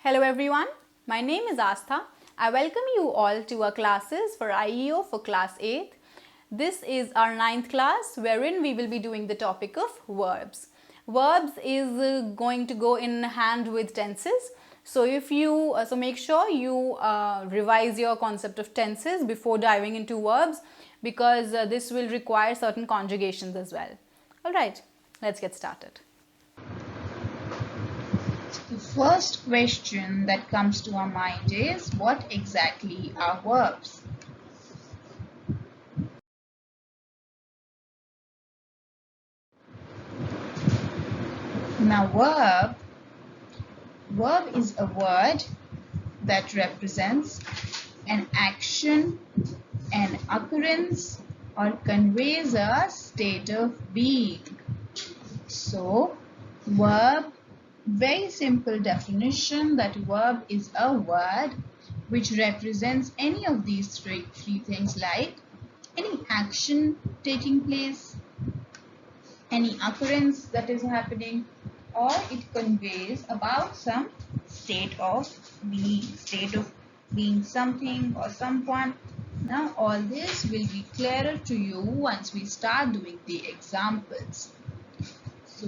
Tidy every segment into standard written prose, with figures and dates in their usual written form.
Hello everyone, my name is Aastha. I welcome you all to our classes for IEO for class 8th. This is our 9th class wherein we will be doing the topic of verbs. Verbs is going to go in hand with tenses. So make sure you revise your concept of tenses before diving into verbs because this will require certain conjugations as well. Alright, let's get started. The first question that comes to our mind is, what exactly are verbs? Now, verb is a word that represents an action, an occurrence, or conveys a state of being. So, verb, very simple definition that verb is a word which represents any of these three things, like any action taking place, any occurrence that is happening, or it conveys about some state of being something or someone. Now all this will be clearer to you once we start doing the examples.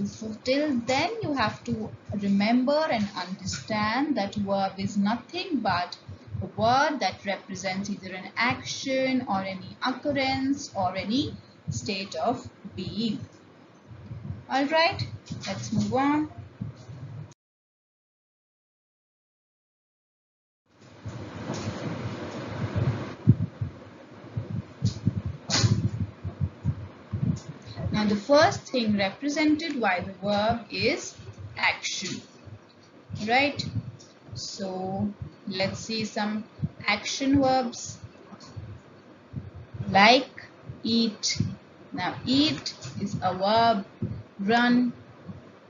So till then you have to remember and understand that verb is nothing but a word that represents either an action or any occurrence or any state of being. Alright, let's move on. Now the first thing represented by the verb is action. Right? So let's see some action verbs like eat. Now eat is a verb. Run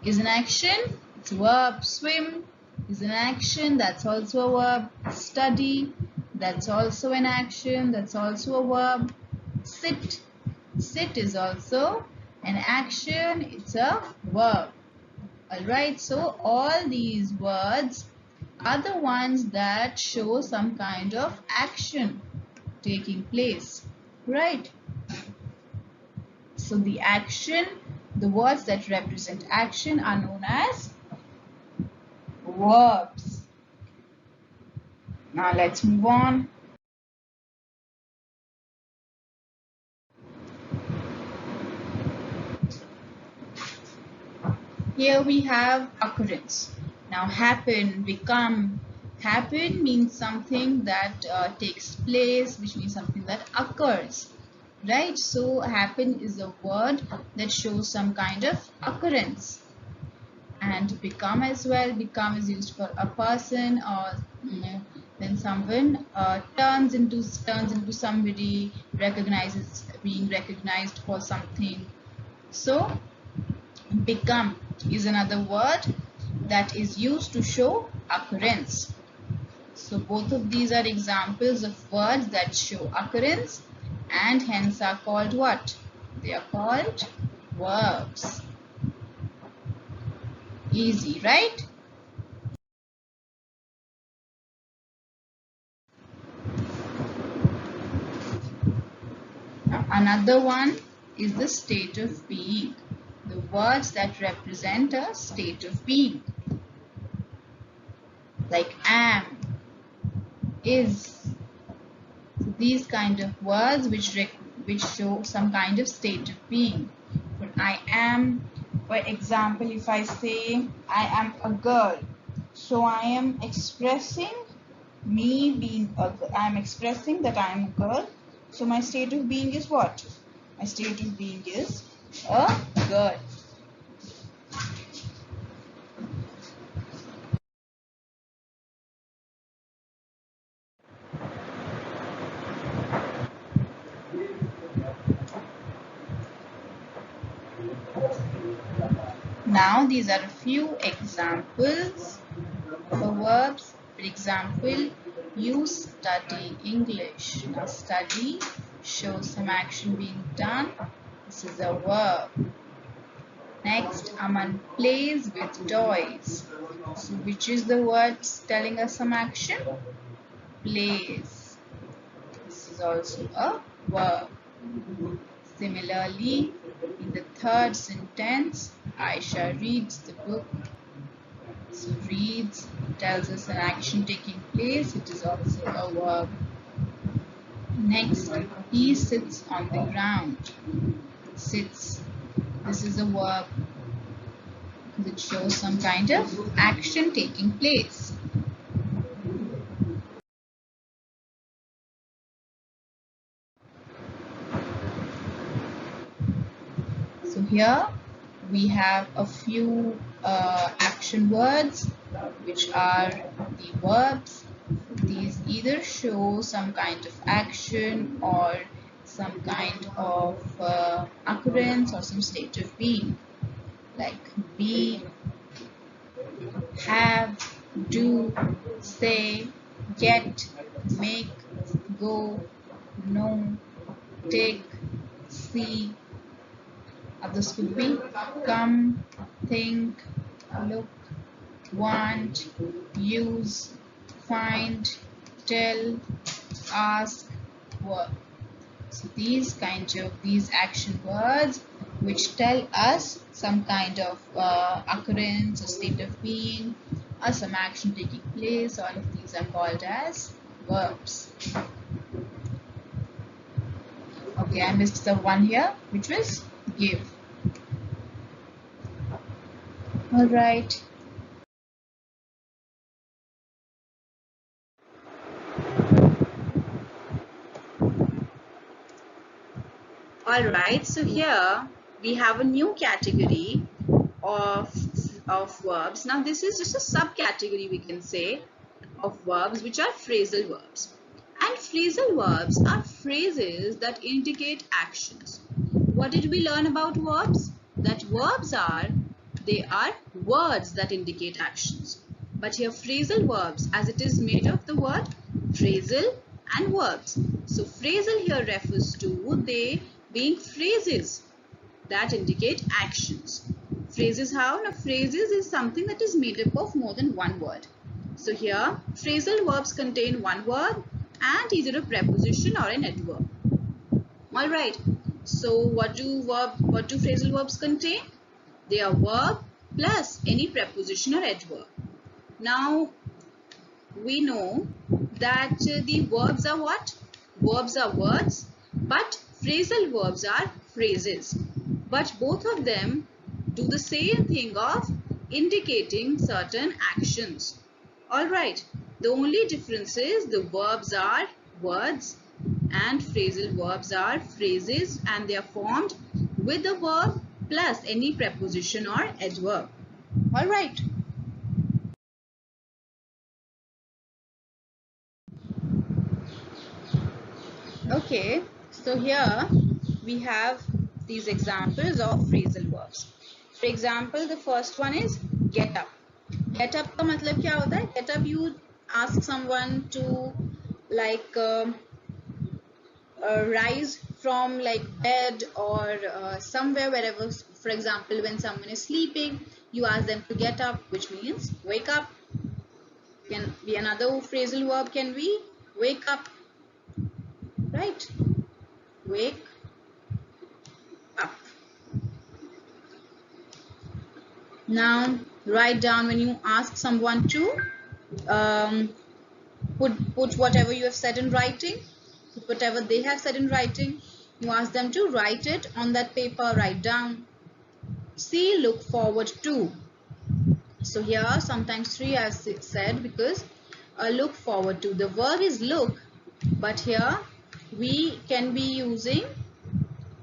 is an action. It's a verb. Swim is an action. That's also a verb. Study, that's also an action. That's also a verb. Sit is also an action. It's a verb. Alright, so all these words are the ones that show some kind of action taking place. Right? So the words that represent action are known as verbs. Now let's move on. Here we have occurrence. Now happen, become. Happen means something that takes place, which means something that occurs. Right? So happen is a word that shows some kind of occurrence. And become as well. Become is used for a person, or when someone turns into somebody, being recognized for something. So become is another word that is used to show occurrence. So both of these are examples of words that show occurrence and hence are called what? They are called verbs. Easy, right? Now, another one is the state of being. The words that represent a state of being, like am, is. So these kind of words which show some kind of state of being. For I am, for example, if I say I am a girl, so I am expressing me being a girl. I am expressing that I am a girl. So my state of being is what? My state of being is a girl. Now these are a few examples for verbs. For example, you study English. Now study shows some action being done. This is a verb. Next, Aman plays with toys. So which is the word telling us some action? Plays. This is also a verb. Similarly, in the third sentence, Aisha reads the book. So reads tells us an action taking place. It is also a verb. Next, he sits on the ground. Sits. This is a verb which shows some kind of action taking place. So here we have a few action words which are the verbs. These either show some kind of action or some kind of occurrence or some state of being, like be, have, do, say, get, make, go, know, take, see. Others could be come, think, look, want, use, find, tell, ask, work. So these action words which tell us some kind of occurrence or state of being or some action taking place, all of these are called as verbs. Okay, I missed the one here, which was give. All right. Alright, so here we have a new category of verbs. Now this is just a subcategory, we can say, of verbs which are phrasal verbs. And phrasal verbs are phrases that indicate actions. What did we learn about verbs? That verbs are words that indicate actions. But here phrasal verbs, as it is made of the word phrasal and verbs. So phrasal here refers to they being phrases that indicate actions. Phrases how? Now phrases is something that is made up of more than one word. So here phrasal verbs contain one word and either a preposition or an adverb. Alright, so what do phrasal verbs contain? They are verb plus any preposition or adverb. Now we know that the verbs are what? Verbs are words, but phrasal verbs are phrases. But both of them do the same thing of indicating certain actions. Alright, the only difference is the verbs are words and phrasal verbs are phrases, and they are formed with the verb plus any preposition or adverb. Alright. Okay, so here we have these examples of phrasal verbs. For example, the first one is get up. Get up का मतलब क्या होता है? Get up, you ask someone to like rise from like bed or somewhere, wherever. For example, when someone is sleeping, you ask them to get up, which means wake up. Can be another phrasal verb, can be wake up, right? Wake up. Now write down, when you ask someone to put whatever you have said in writing, put whatever they have said in writing, you ask them to write it on that paper, write down. See, look forward to. So here sometimes three as said because look forward to. The verb is look, but here we can be using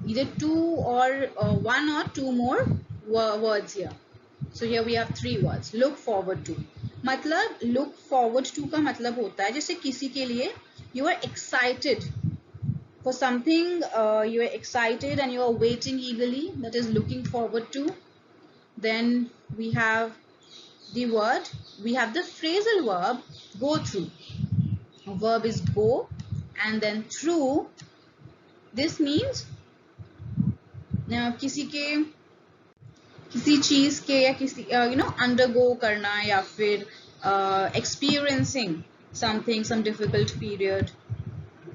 either two or one or two more words here. So here we have three words. Look forward to. मतलब look forward to का मतलब होता है जैसे किसी के लिए you are excited for something, you are excited and you are waiting eagerly, that is looking forward to. Then we have the phrasal verb go through. A verb is go and then through. This means किसी के किसी चीज के या किसी undergo करना या फिर experiencing something, some difficult period.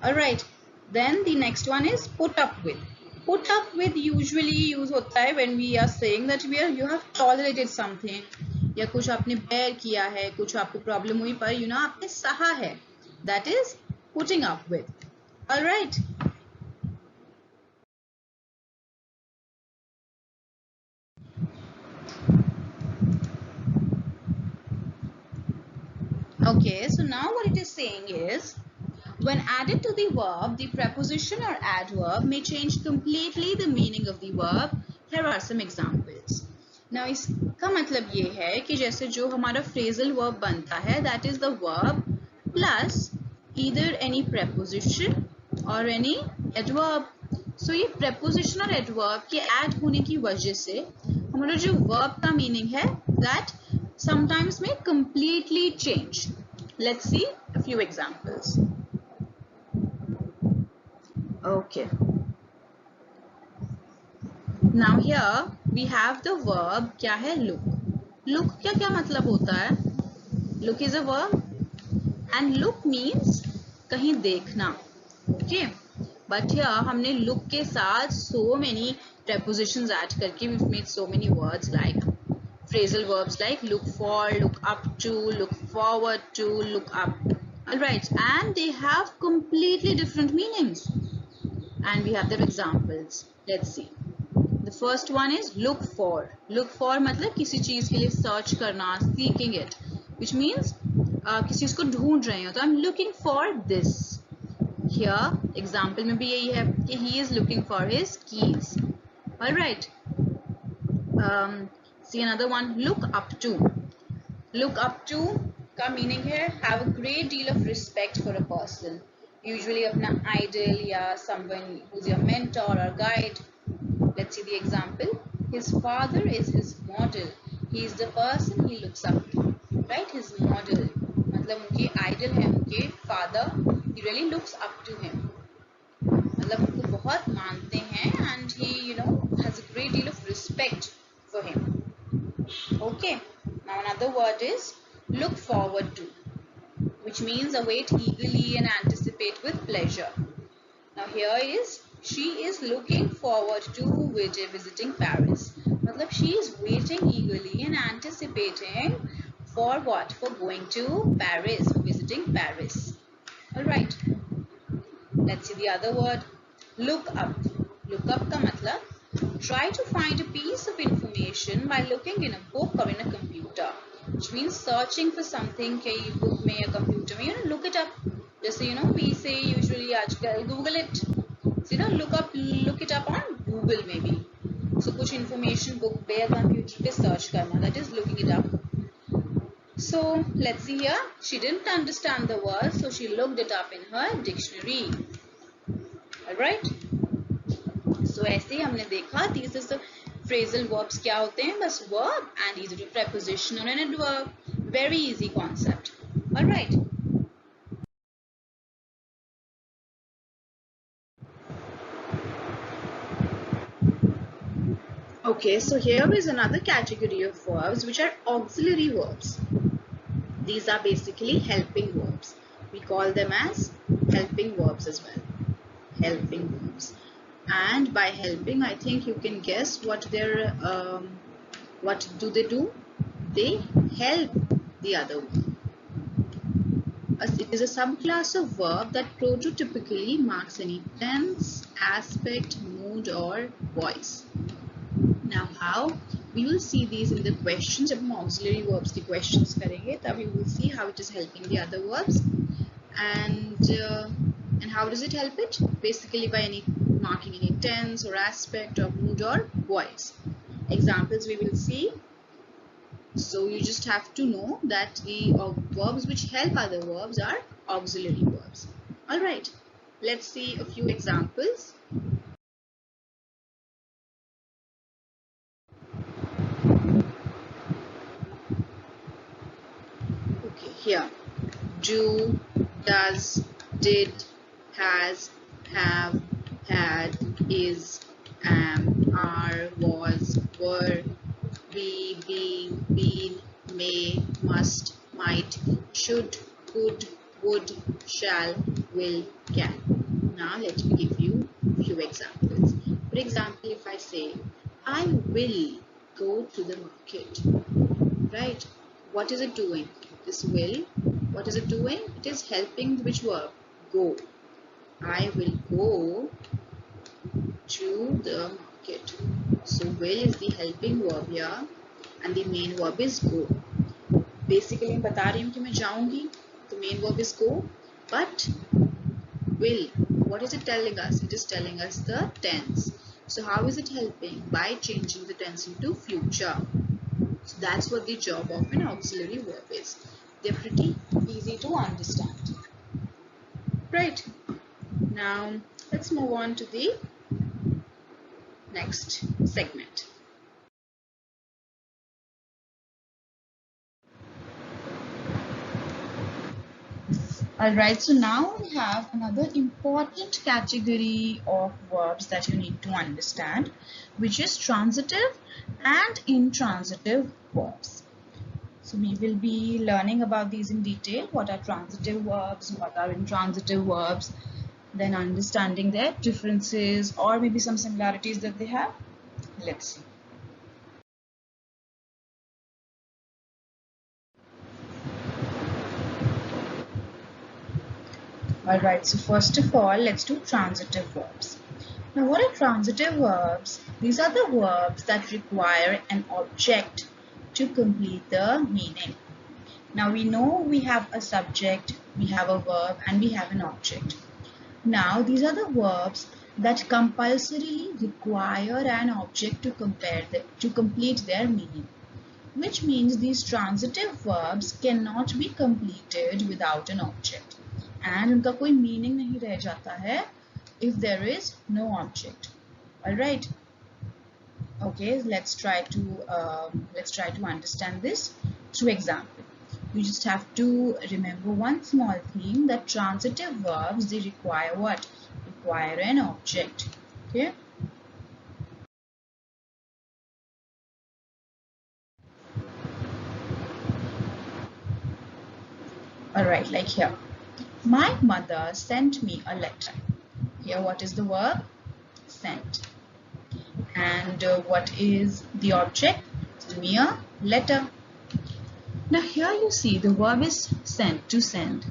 Alright, then the next one is put up with. Put up with usually use होता है when we are saying that you have tolerated something, या कुछ आपने bear किया है, कुछ आपको problem हुई पर आपने सहा है. That is putting up with. Alright. Okay, so now what it is saying is, when added to the verb, the preposition or adverb may change completely the meaning of the verb. Here are some examples. Now इसका मतलब ये है कि जैसे जो हमारा phrasal verb बनता है, that is the verb plus either any preposition or any adverb. So ये preposition और adverb के add होने की वजह से हमारा जो verb का meaning है, that sometimes may completely change. Let's see a few examples. Okay. Now here we have the verb क्या है look. Look क्या क्या मतलब होता है? Look is a verb and look means कहीं देखना. Okay. But here हमने look के साथ so many prepositions add करके we've made so many words like phrasal verbs like look for, look up to, look forward to, look up. Alright, and they have completely different meanings. And we have their examples. Let's see. The first one is look for. Look for मतलब किसी चीज के लिए search करना, seeking it, which means किसी चीज को ढूंढ रहे हो. तो I'm looking for this. Here example में भी यही है कि he is looking for his keys. All right. See another one. Look up to. Look up to का meaning है have a great deal of respect for a person. Usually अपना idol या someone who's your mentor or guide. Let's see the example. His father is his model. He is the person he looks up to. Right? His model. मतलब उनके idol है उनके father. He really looks up to him. मतलब उनको बहुत मानते हैं and he has a great deal of respect for him. Okay. Now another word is look forward to, which means await eagerly and anticipate with pleasure. Now here is she is looking forward to visiting Paris. मतलब she is waiting eagerly and anticipating for what? For going to Paris, for visiting Paris. Alright. Let's see the other word. Look up. Look up का मतलब try to find a piece of information by looking in a book or in a computer, which means searching for something कहीं book में या computer में, look it up. जैसे we say usually आजकल Google it. So look it up on Google maybe. So कुछ information book पे या computer पे search करना, that is looking it up. So let's see here. She didn't understand the word, so she looked it up in her dictionary. Alright. So ऐसे हमने देखा these is the phrasal verbs क्या होते हैं, बस verb and either a preposition or an adverb. Very easy concept. Alright. Okay, so here is another category of verbs which are auxiliary verbs. These are basically helping verbs. We call them as helping verbs as well. Helping verbs. And by helping, I think you can guess what do they do? They help the other verb. It is a subclass of verb that prototypically marks any tense, aspect, mood or voice. Now how? We will see these in the questions. जब हम auxiliary verbs की questions करेंगे तब we will see how it is helping the other verbs. And how does it help it? Basically by marking any tense or aspect or mood or voice. Examples we will see. So you just have to know that the verbs which help other verbs are auxiliary verbs. Alright, let's see a few examples. Okay, here. Do, does, did, has, have, had, is, am, are, was, were, be, being, been, may, must, might, should, could, would, shall, will, can. Now let me give you a few examples. For example, if I say, I will go to the market, right? What is it doing? This will, what is it doing? It is helping which verb? Go. I will go to the market. So will is the helping verb here and the main verb is go. Basically मैं बता रही हूँ कि मैं जाऊंगी, the main verb is go, but will, what is it telling us? It is telling us the tense. So how is it helping? By changing the tense into future. So that's what the job of an auxiliary verb is. They're pretty easy to understand. Right. Now let's move on to the next segment. Alright, so now we have another important category of verbs that you need to understand, which is transitive and intransitive verbs. So we will be learning about these in detail. What are transitive verbs? What are intransitive verbs? Then understanding their differences or maybe some similarities that they have. Let's see. Alright, so first of all, let's do transitive verbs. Now, what are transitive verbs? These are the verbs that require an object to complete the meaning. Now, we know we have a subject, we have a verb, and we have an object. Now, these are the verbs that compulsorily require an object to complete their meaning, which means these transitive verbs cannot be completed without an object. And उनका कोई meaning नहीं रह जाता है if there is no object. All right. Okay, let's try to understand this through example. You just have to remember one small thing, that transitive verbs, they require what? Require an object. Okay. All right, like here. My mother sent me a letter. Here, what is the verb? Sent. And what is the object? It's mere letter. Now here you see the verb is sent, to send.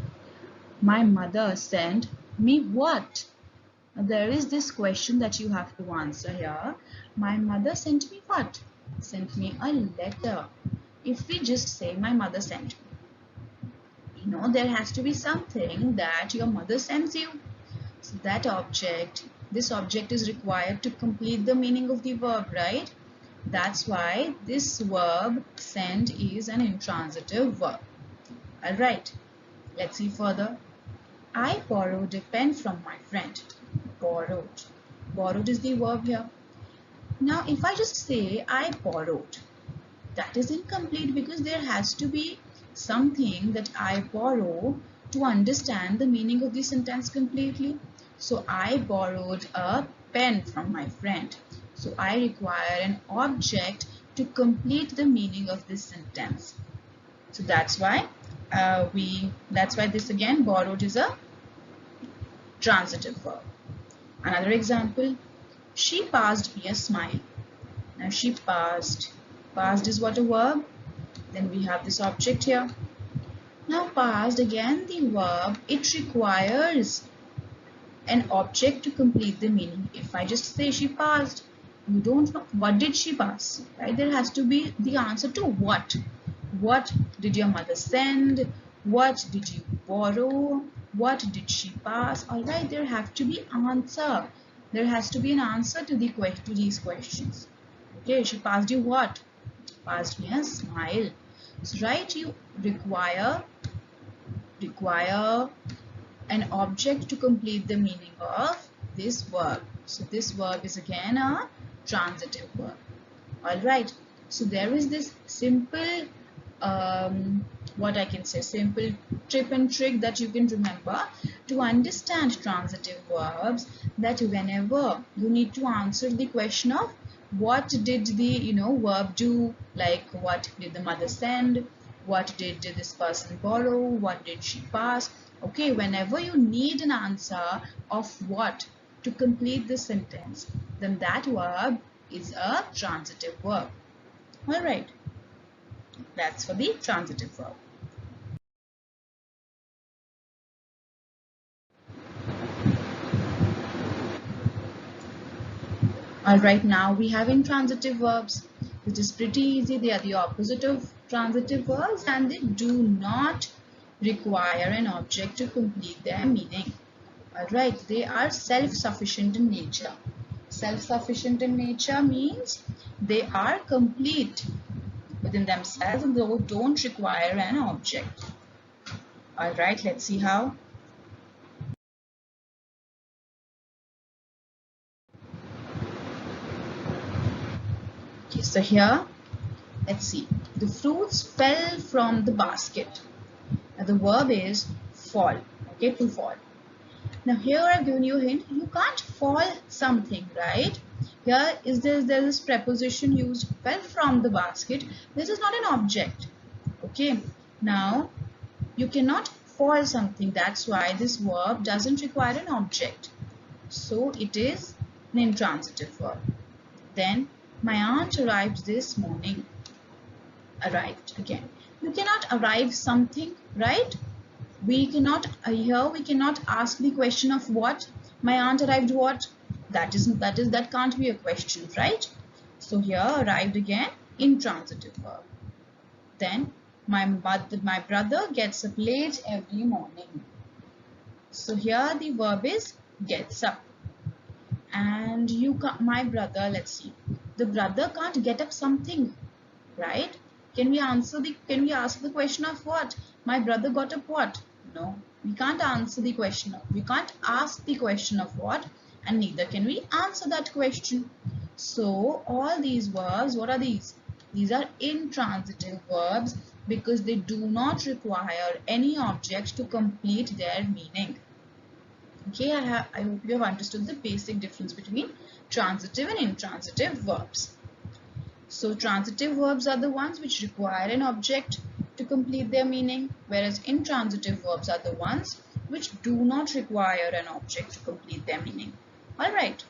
My mother sent me what? Now, there is this question that you have to answer here. My mother sent me what? Sent me a letter. If we just say my mother sent me, there has to be something that your mother sends you. So that object, this object is required to complete the meaning of the verb, right? That's why this verb send is an intransitive verb. Alright, let's see further. I borrowed a pen from my friend. Borrowed. Borrowed is the verb here. Now if I just say I borrowed, that is incomplete because there has to be something that I borrow to understand the meaning of the sentence completely. So I borrowed a pen from my friend. So I require an object to complete the meaning of this sentence. So that's why this again, borrowed is a transitive verb. Another example, she passed me a smile. Now she passed. Passed is what, a verb? Then we have this object here. Now passed, again the verb, it requires an object to complete the meaning. If I just say she passed, you don't know what did she pass, right? There has to be the answer to what. What did your mother send? What did you borrow? What did she pass? All right, there have to be answer. There has to be an answer to these questions. Okay, she passed you what? Passed me a smile. So, right, you require an object to complete the meaning of this verb. So this verb is again a transitive verb. Alright, so there is this simple simple tip and trick that you can remember to understand transitive verbs, that whenever you need to answer the question of what did the verb do, like what did the mother send, what did this person borrow, what did she pass. Okay, whenever you need an answer of what to complete the sentence, then that verb is a transitive verb. All right, that's for the transitive verb. Alright, now we have intransitive verbs, which is pretty easy. They are the opposite of transitive verbs and they do not require an object to complete their meaning. Alright, they are self-sufficient in nature. Self-sufficient in nature means they are complete within themselves and they don't require an object. Alright, let's see how. Okay, so here, let's see. The fruits fell from the basket. Now the verb is fall. Okay, to fall. Now here I've given you a hint. You can't fall something, right? Here is there's this preposition used, fell from the basket. This is not an object. Okay. Now you cannot fall something. That's why this verb doesn't require an object. So it is an intransitive verb. Then my aunt arrived this morning. Arrived again. You cannot arrive something, right? We cannot here we cannot ask the question of what. My aunt arrived what? That can't be a question, right? So here arrived again intransitive verb. Then my brother gets up late every morning. So here the verb is gets up. And my brother, let's see. The brother can't get up something, right? Can we ask the question of what? My brother got up what? No, we can't answer the question. We can't ask the question of what, and neither can we answer that question. So all these verbs, what are these? These are intransitive verbs because they do not require any object to complete their meaning. Okay, I hope you have understood the basic difference between transitive and intransitive verbs. So transitive verbs are the ones which require an object to complete their meaning, whereas intransitive verbs are the ones which do not require an object to complete their meaning. All right.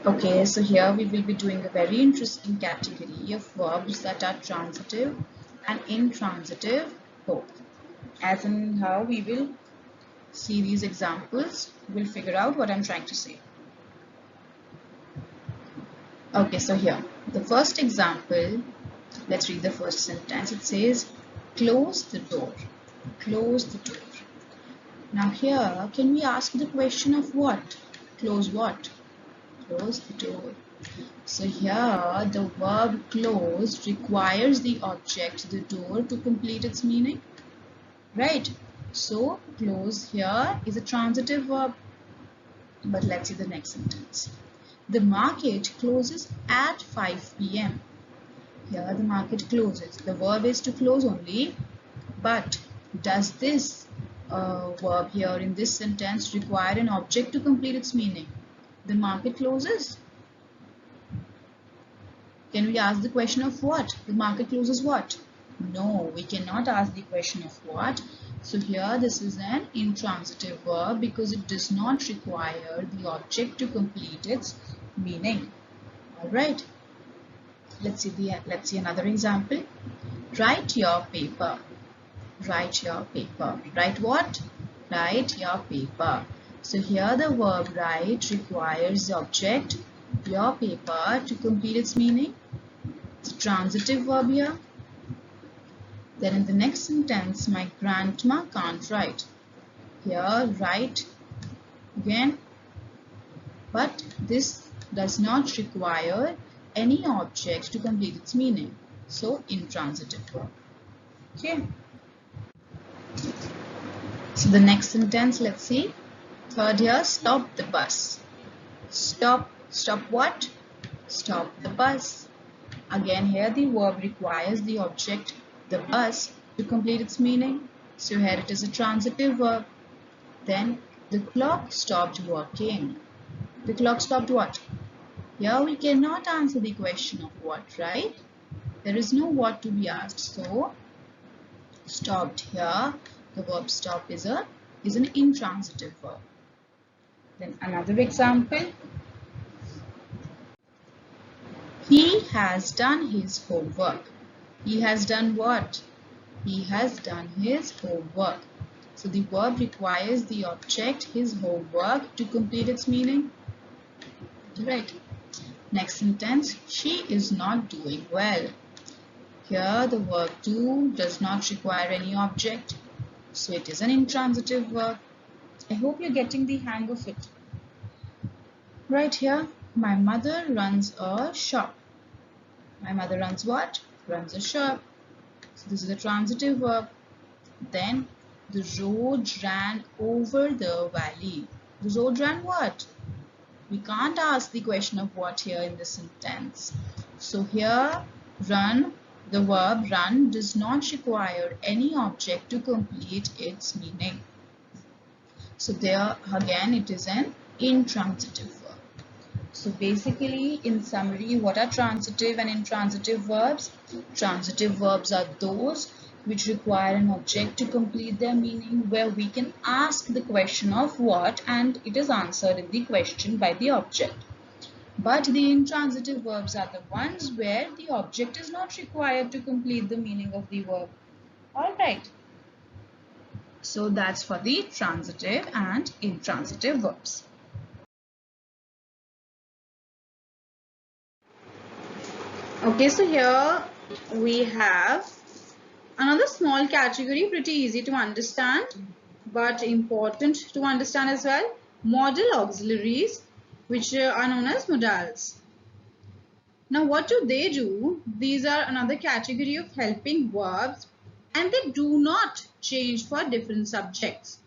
Okay, so here we will be doing a very interesting category of verbs that are transitive and intransitive both. As in how we will see these examples, we'll figure out what I'm trying to say. Okay, so here, the first example, let's read the first sentence. It says, close the door. Close the door. Now here, can we ask the question of what? Close what? Close the door. So here, the verb close requires the object, the door, to complete its meaning. Right? So, close here is a transitive verb. But let's see the next sentence. The market closes at 5 p.m. Here the market closes. The verb is to close only. But does this verb here in this sentence require an object to complete its meaning? The market closes. Can we ask the question of what? The market closes what? No, we cannot ask the question of what. So here this is an intransitive verb because it does not require the object to complete its meaning. Alright. Let's see another example. Write your paper. Write your paper. Write what? Write your paper. So here the verb write requires the object, your paper, to complete its meaning. It's a transitive verb here. Then in the next sentence, my grandma can't write. Here, write again. But this does not require any object to complete its meaning. So, intransitive verb. Okay. So, the next sentence, let's see. Third here, stop the bus. Stop. Stop what? Stop the bus. Again, here the verb requires the object, the bus, to complete its meaning. So here it is a transitive verb. Then the clock stopped working. The clock stopped what? Here we cannot answer the question of what, right? There is no what to be asked. So stopped here. The verb stop is an intransitive verb. Then another example. He has done his homework. He has done what? He has done his homework. So the verb requires the object, his homework, to complete its meaning. Right. Next sentence. She is not doing well. Here the verb do does not require any object. So it is an intransitive verb. I hope you're getting the hang of it. Right here, my mother runs a shop. My mother runs what? Runs a shop. So this is a transitive verb. Then the road ran over the valley. The road ran what? We can't ask the question of what here in this sentence. So here run, the verb run does not require any object to complete its meaning. So there again it is an intransitive verb. So basically, in summary, what are transitive and intransitive verbs? Transitive verbs are those which require an object to complete their meaning, where we can ask the question of what and it is answered in the question by the object. But the intransitive verbs are the ones where the object is not required to complete the meaning of the verb. Alright. So that's for the transitive and intransitive verbs. Okay, so here we have another small category, pretty easy to understand but important to understand as well. Modal auxiliaries, which are known as modals. Now what do they do? These are another category of helping verbs and they do not change for different subjects.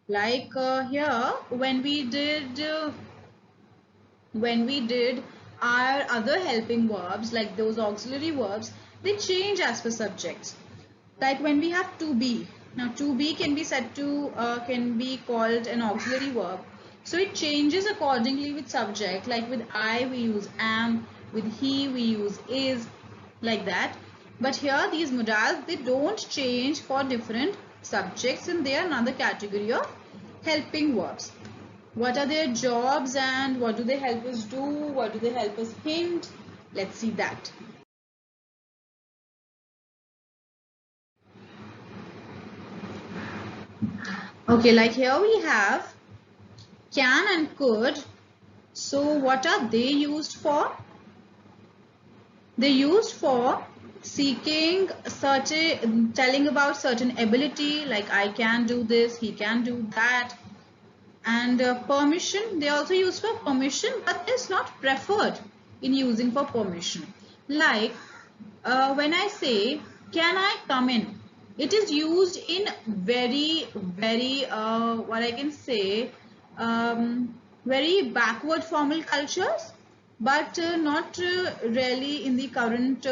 Like here when we did our other helping verbs, like those auxiliary verbs, they change as per subjects. Like when we have to be. Now to be can be said to can be called an auxiliary verb. So it changes accordingly with subject. Like with I we use am, with he we use is, like that. But here these modals, they don't change for different subjects and they are another category of helping verbs. What are their jobs and what do they help us do? What do they help us hint? Let's see that. Okay, like here we have can and could. So what are they used for? They're used for seeking certain, telling about certain ability, like I can do this, he can do that. And permission, they also used for permission, but it's not preferred in using for permission. Like when I say, can I come in? It is used in very, what I can say, very backward formal cultures, but not really in the current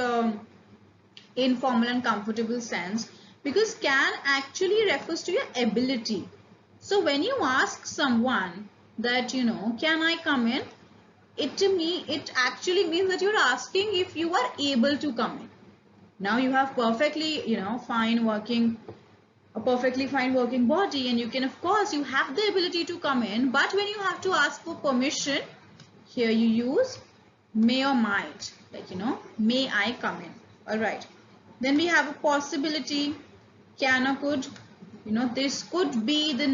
informal and comfortable sense, because can actually refers to your ability. So when you ask someone that, you know, can I come in? It actually means that you're asking if you are able to come in. Now you have perfectly, you know, a perfectly fine working body, and you can, of course, you have the ability to come in, but when you have to ask for permission, here you use may or might, like, you know, may I come in. All right. Then we have a possibility, can or could. You know, this could be the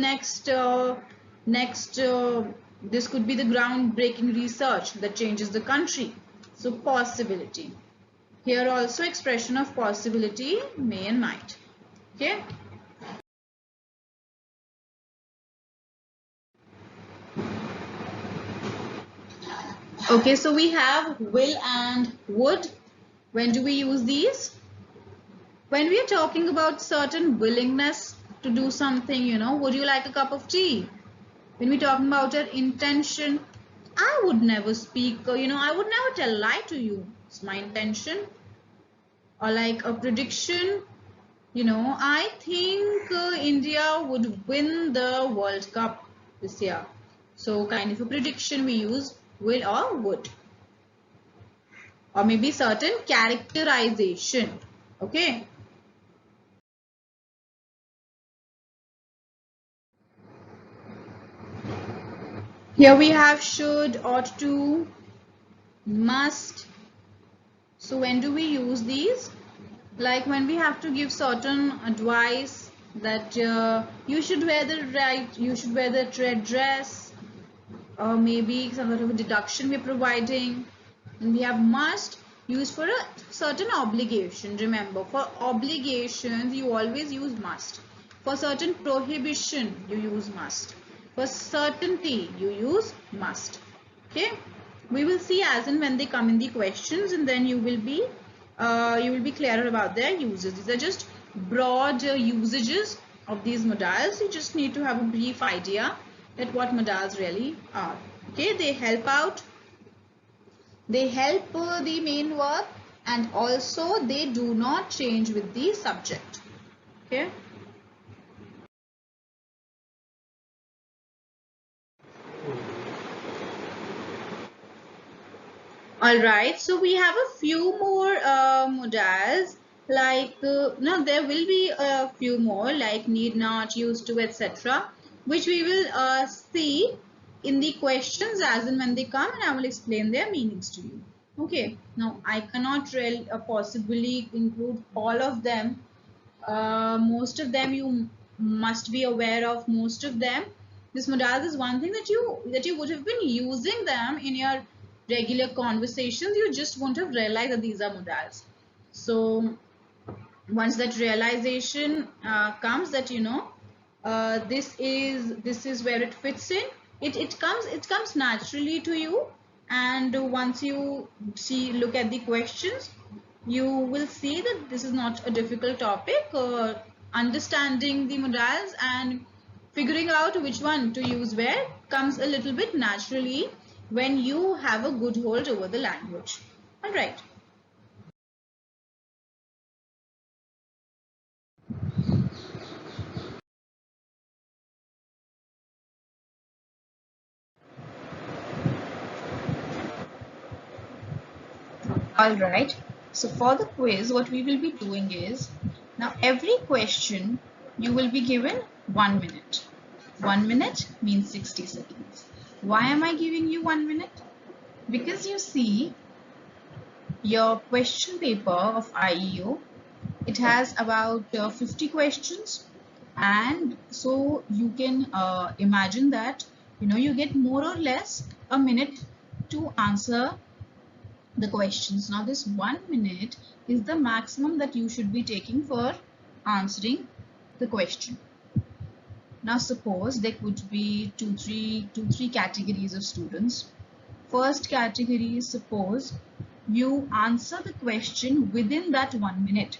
this could be the groundbreaking research that changes the country. So possibility. Here also expression of possibility, may and might. Okay. Okay, so we have will and would. When do we use these? When we are talking about certain willingness to do something, you know, would you like a cup of tea? When we're talking about an intention, I would never speak, you know, I would never tell a lie to you. It's my intention. Or like a prediction, I think India would win the World Cup this year. So kind of a prediction we use will or would. Or maybe certain characterization. Okay. Here we have should, ought to, must. So when do we use these? Like when we have to give certain advice that you should wear the red dress, or maybe some sort of a deduction we're providing. And we have must used for a certain obligation. Remember, for obligations you always use must. For certain prohibition you use must. For certainty you use must. Okay, we will see as and when they come in the questions, and then you will be clearer about their uses. These are just broad usages of these modals. You just need to have a brief idea that what modals really are. Okay, they help out, they help the main verb, and also they do not change with the subject. Okay. Alright, so we have a few more modals, like no, there will be a few more like need not, used to, etc., which we will see in the questions as and when they come, and I will explain their meanings to you. Okay, now I cannot really possibly include all of them. Most of them you must be aware of. Most of them, this modal is one thing that you would have been using them in your regular conversations. You just won't have realized that these are modals. So once that realization comes that this is where it fits in, it comes naturally to you. And once you look at the questions, you will see that this is not a difficult topic. Understanding the modals and figuring out which one to use where comes a little bit naturally when you have a good hold over the language. All right. Alright, so for the quiz, what we will be doing is, now every question you will be given 1 minute. 1 minute means 60 seconds. Why am I giving you 1 minute? Because you see, your question paper of IEO, it has about 50 questions, and so you can imagine that you get more or less a minute to answer the questions. Now this 1 minute is the maximum that you should be taking for answering the question. Now suppose there could be two, three categories of students. First category is, suppose you answer the question within that 1 minute.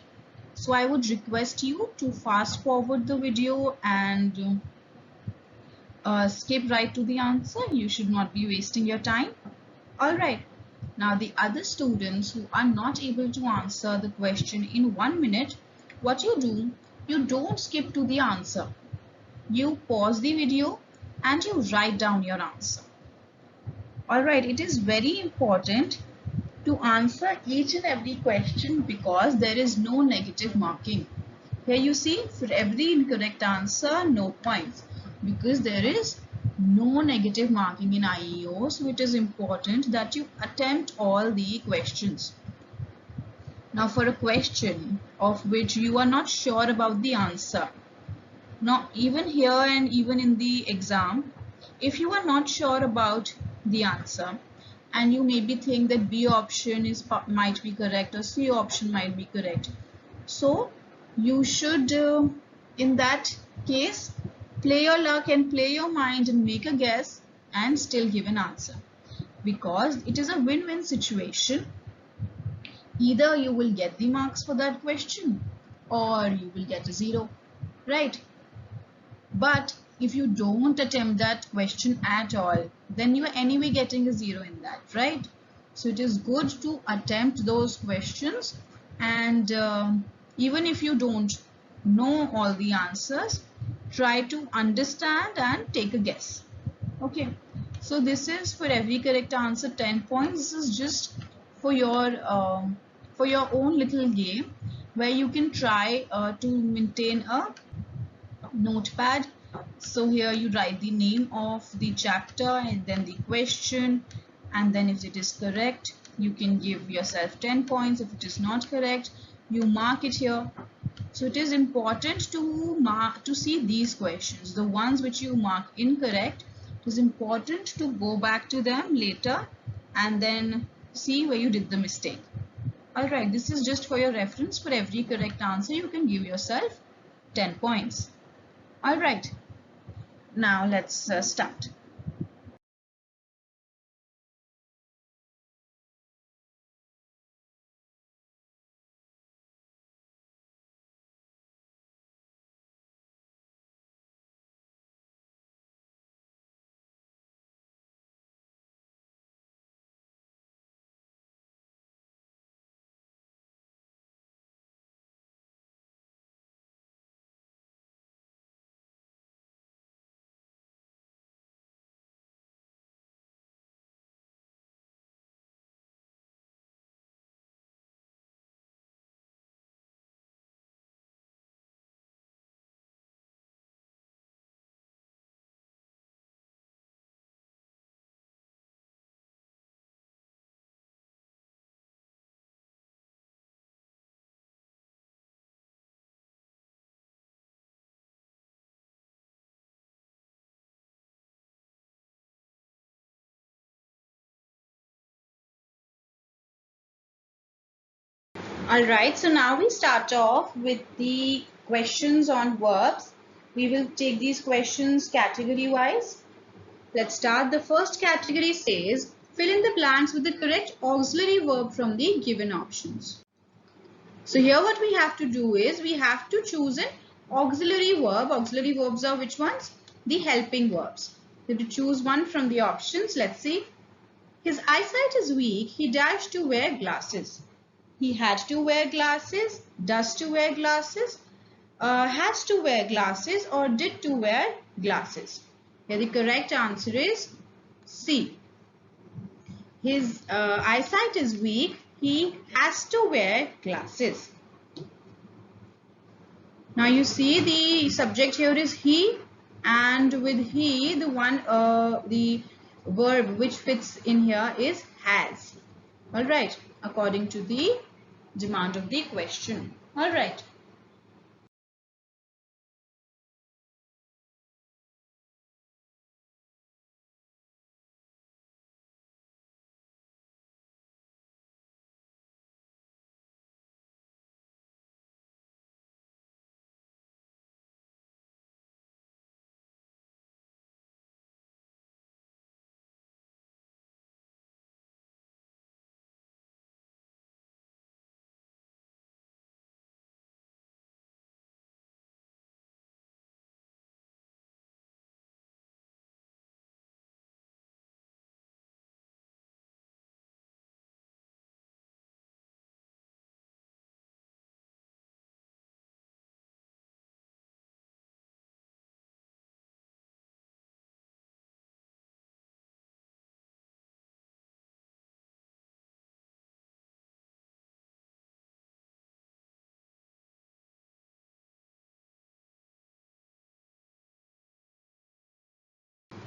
So I would request you to fast forward the video and skip right to the answer. You should not be wasting your time. Alright. Now the other students who are not able to answer the question in 1 minute, what you do, you don't skip to the answer. You pause the video and you write down your answer. Alright, it is very important to answer each and every question because there is no negative marking. Here you see, for every incorrect answer, no points, because there is no negative marking in IEO. So it is important that you attempt all the questions. Now for a question of which you are not sure about the answer, now even here and even in the exam, if you are not sure about the answer and you maybe think that B option might be correct or C option might be correct, so you should in that case play your luck and play your mind and make a guess and still give an answer, because it is a win-win situation. Either you will get the marks for that question or you will get a 0, right? But if you don't attempt that question at all, then you are anyway getting a 0 in that, right? So it is good to attempt those questions, and even if you don't know all the answers. Try to understand and take a guess. Okay, so this is for every correct answer 10 points. This is just for your own little game where you can try to maintain a notepad. So here you write the name of the chapter and then the question, and then if it is correct you can give yourself 10 points. If it is not correct you mark it here. So it is important to see these questions, the ones which you mark incorrect. It is important to go back to them later and then see where you did the mistake. Alright, this is just for your reference. For every correct answer you can give yourself 10 points. Alright, now let's start. Alright, so now we start off with the questions on verbs. We will take these questions category wise. Let's start. The first category says, fill in the blanks with the correct auxiliary verb from the given options. So here what we have to do is, we have to choose an auxiliary verb. Auxiliary verbs are which ones? The helping verbs. We have to choose one from the options. Let's see. His eyesight is weak. He dashed to wear glasses. He had to wear glasses, does to wear glasses, has to wear glasses, or did to wear glasses. Here the correct answer is C. His eyesight is weak. He has to wear glasses. Now you see the subject here is he, and with he the verb which fits in here is has. Alright, according to the demand of the question. Alright.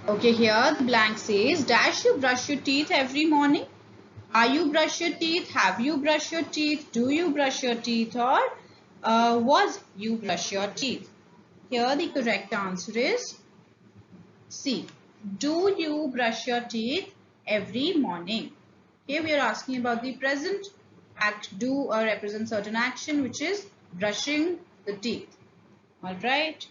Okay, here the blank says, dash you brush your teeth every morning. Are you brush your teeth? Have you brush your teeth? Do you brush your teeth? Or was you brush your teeth? Here the correct answer is C. Do you brush your teeth every morning? Here we are asking about the present. Act do or represent certain action, which is brushing the teeth. Alright.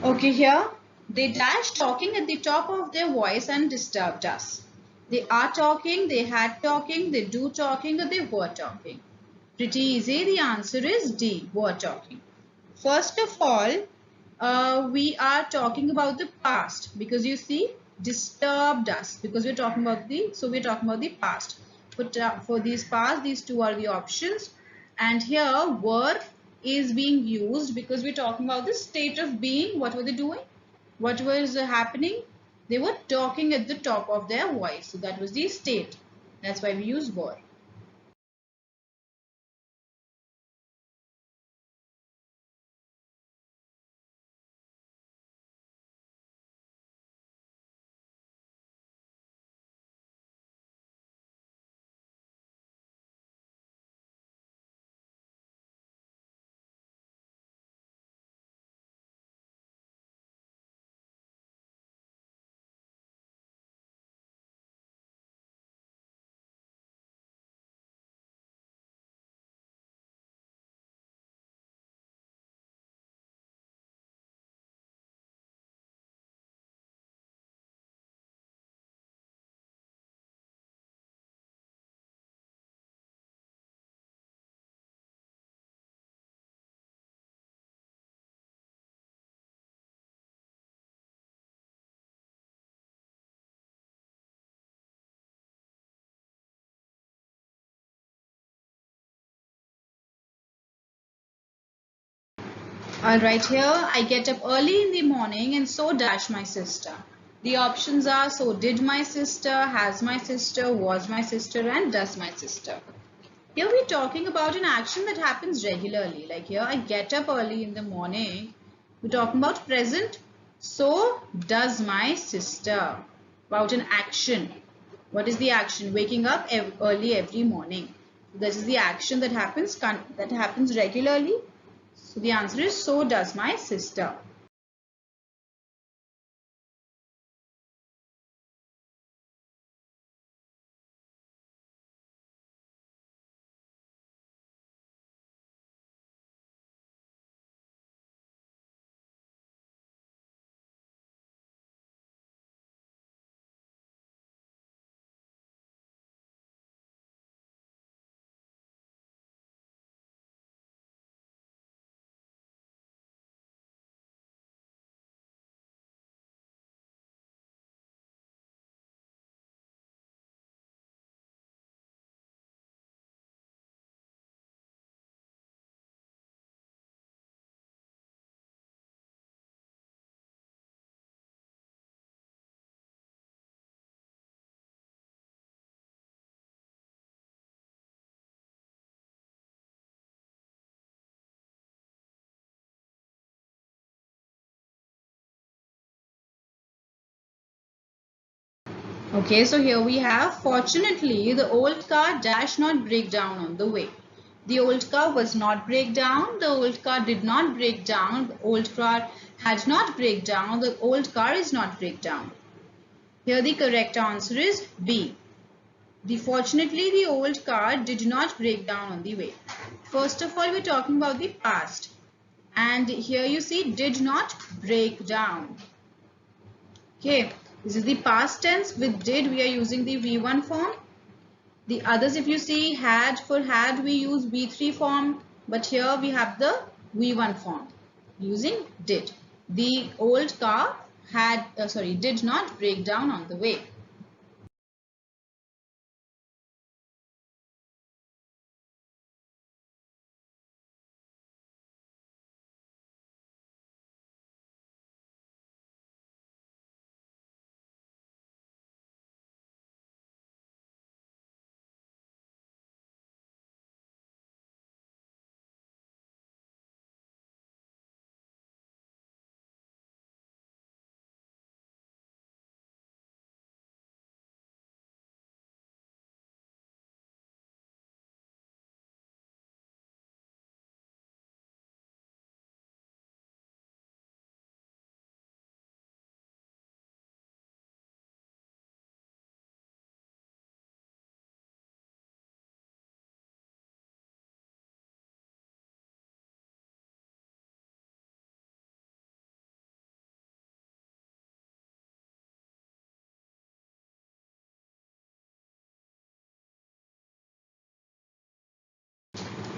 Okay, here they dash talking at the top of their voice and disturbed us. They are talking, they had talking, they do talking, or they were talking. Pretty easy. The answer is D, were talking. First of all, we are talking about the past because you see, disturbed us because we're talking about we're talking about the past. For these past, these two are the options, and here were is being used because we're talking about the state of being. What were they doing? What was happening? They were talking at the top of their voice. So that was the state. That's why we use were. Alright, here I get up early in the morning and so dash my sister. The options are so did my sister, has my sister, was my sister, and does my sister. Here we're talking about an action that happens regularly. Like here I get up early in the morning. We're talking about present. So does my sister. About an action. What is the action? Waking up early every morning. This is the action that happens regularly. So the answer is so does my sister. Okay, so here we have, fortunately, the old car dash not break down on the way. The old car was not break down, the old car did not break down, the old car had not break down, the old car is not break down. Here the correct answer is B. Fortunately, the old car did not break down on the way. First of all, we're talking about the past. And here you see did not break down. Okay, this is the past tense. With did, we are using the V1 form. The others, if you see, for had, we use V3 form. But here we have the V1 form using did. The old car did not break down on the way.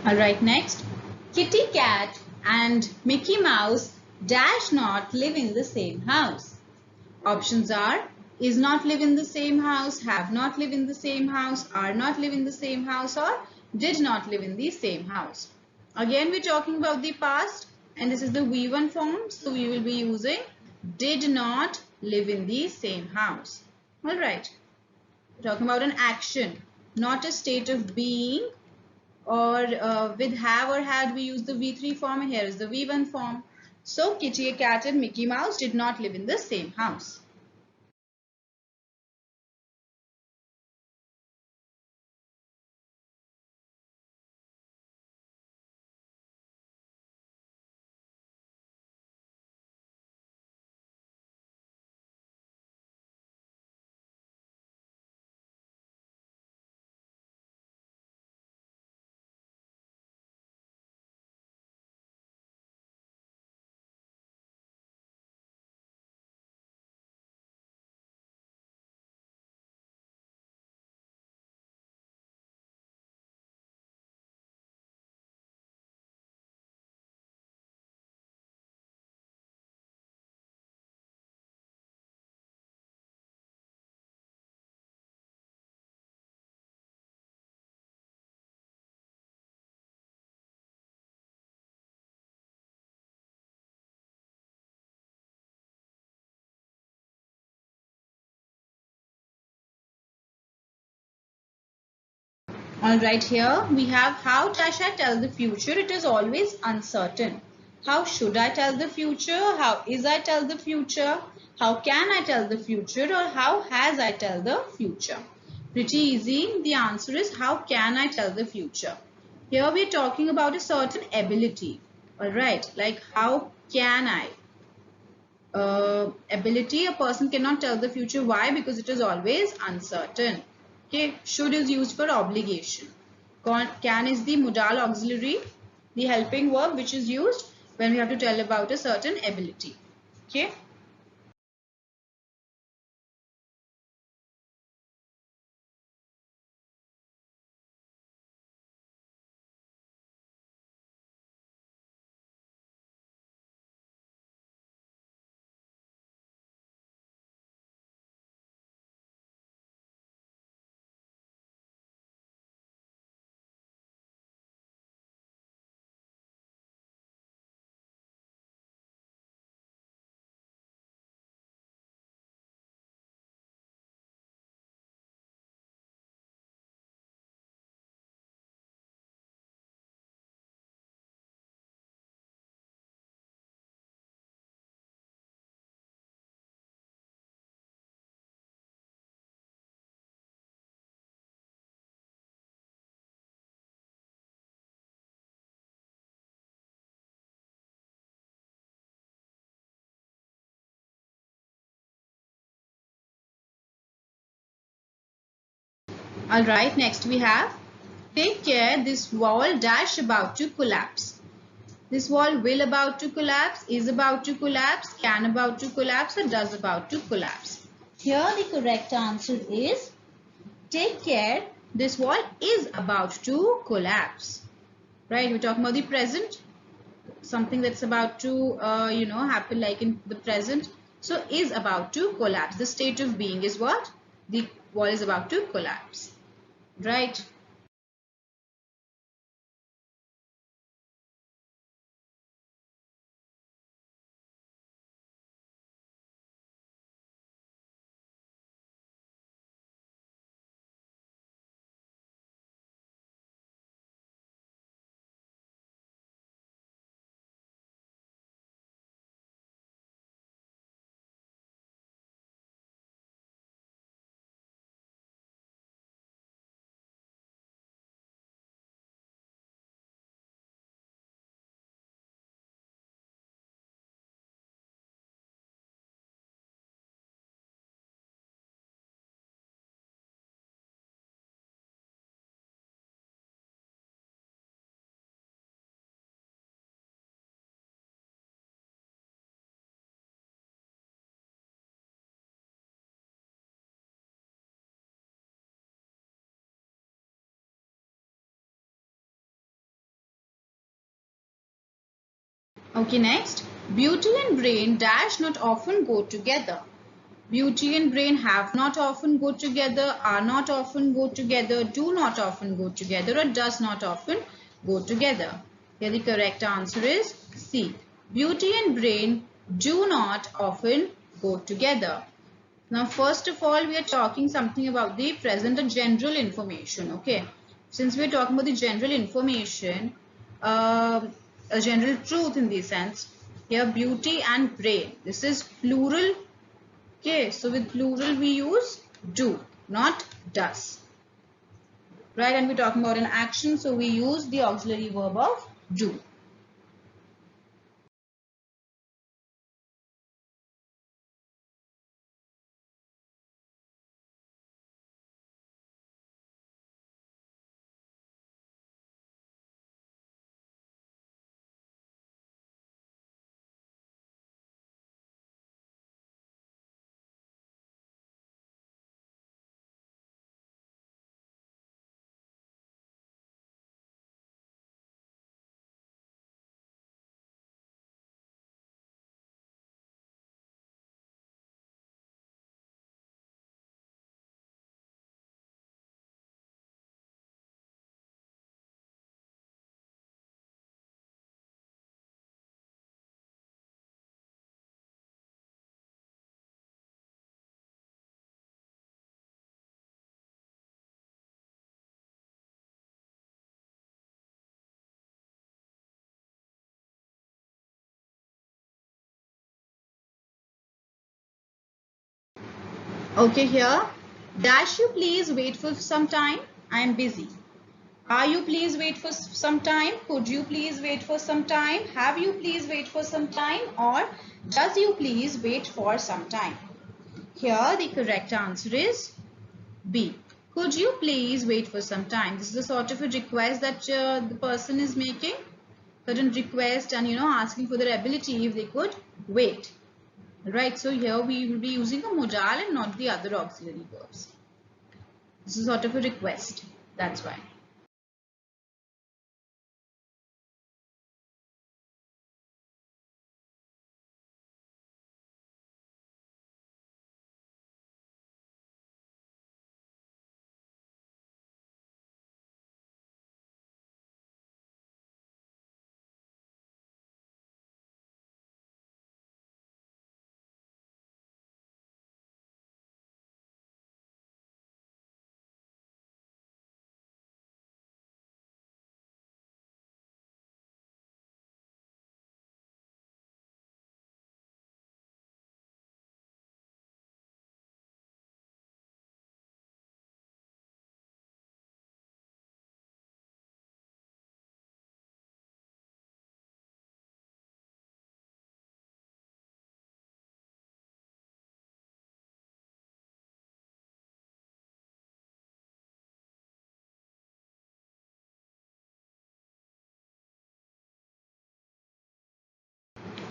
Alright, next. Kitty Cat and Mickey Mouse dash not live in the same house. Options are is not live in the same house, have not live in the same house, are not live in the same house, or did not live in the same house. Again, we're talking about the past and this is the V1 form. So we will be using did not live in the same house. Alright. We're talking about an action, not a state of being, or with have or had we use the V3 form and here is the V1 form. So Kitty Cat and Mickey Mouse did not live in the same house. Alright, here we have how dash I tell the future. It is always uncertain. How should I tell the future? How is I tell the future? How can I tell the future? Or how has I tell the future? Pretty easy. The answer is how can I tell the future? Here we are talking about a certain ability. Alright, like how can I? Ability, a person cannot tell the future. Why? Because it is always uncertain. Okay, should is used for obligation. Can is the modal auxiliary, the helping verb which is used when we have to tell about a certain ability. Okay. All right, next we have take care, this wall dash about to collapse. This wall will about to collapse, is about to collapse, can about to collapse, or does about to collapse. Here the correct answer is take care, this wall is about to collapse. Right, we're talking about the present, something that's about to happen like in the present. So is about to collapse, the state of being is what? The wall is about to collapse. Right. Okay, next. Beauty and brain dash not often go together. Beauty and brain have not often go together, are not often go together, do not often go together, or does not often go together. Here the correct answer is C. Beauty and brain do not often go together. Now, first of all, we are talking something about the present or general information. Okay, since we are talking about the general information, a general truth in the sense, here beauty and brain. This is plural. Okay, so with plural we use do, not does. Right, and we're talking about an action, so we use the auxiliary verb of do. Okay, here, dash you please wait for some time? I am busy. Are you please wait for some time? Could you please wait for some time? Have you please wait for some time? Or does you please wait for some time? Here the correct answer is B. Could you please wait for some time? This is a sort of a request that the person is making. Certain request and asking for their ability if they could wait. Right, so here we will be using a modal and not the other auxiliary verbs. This is sort of a request. That's why.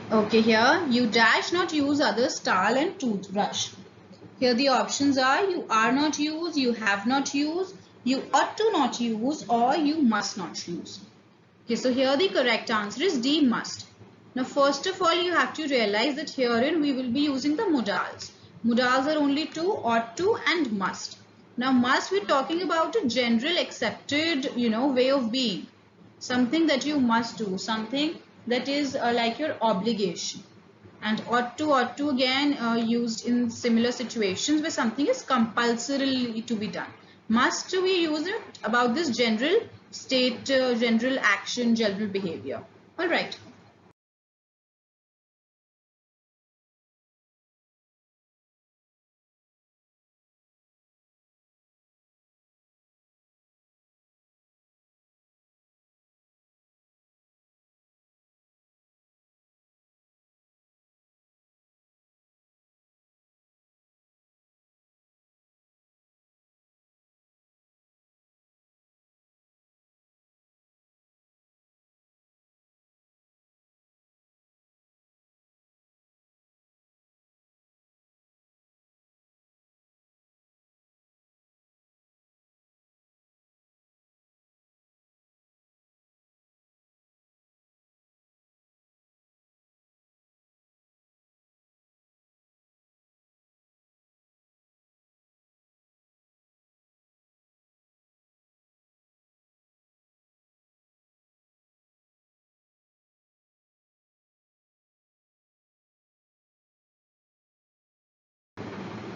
Okay, here you dash not use other style and toothbrush. Here the options are you are not use, you have not used, you ought to not use, or you must not use. Okay, so here the correct answer is D, must. Now first of all you have to realize that herein we will be using the modals. Modals are only two, ought to and must. Now must, we're talking about a general accepted way of being. Something that you must do, something that is like your obligation. And ought to again used in similar situations where something is compulsorily to be done. Must we use it about this general state, general action, general behavior. All right.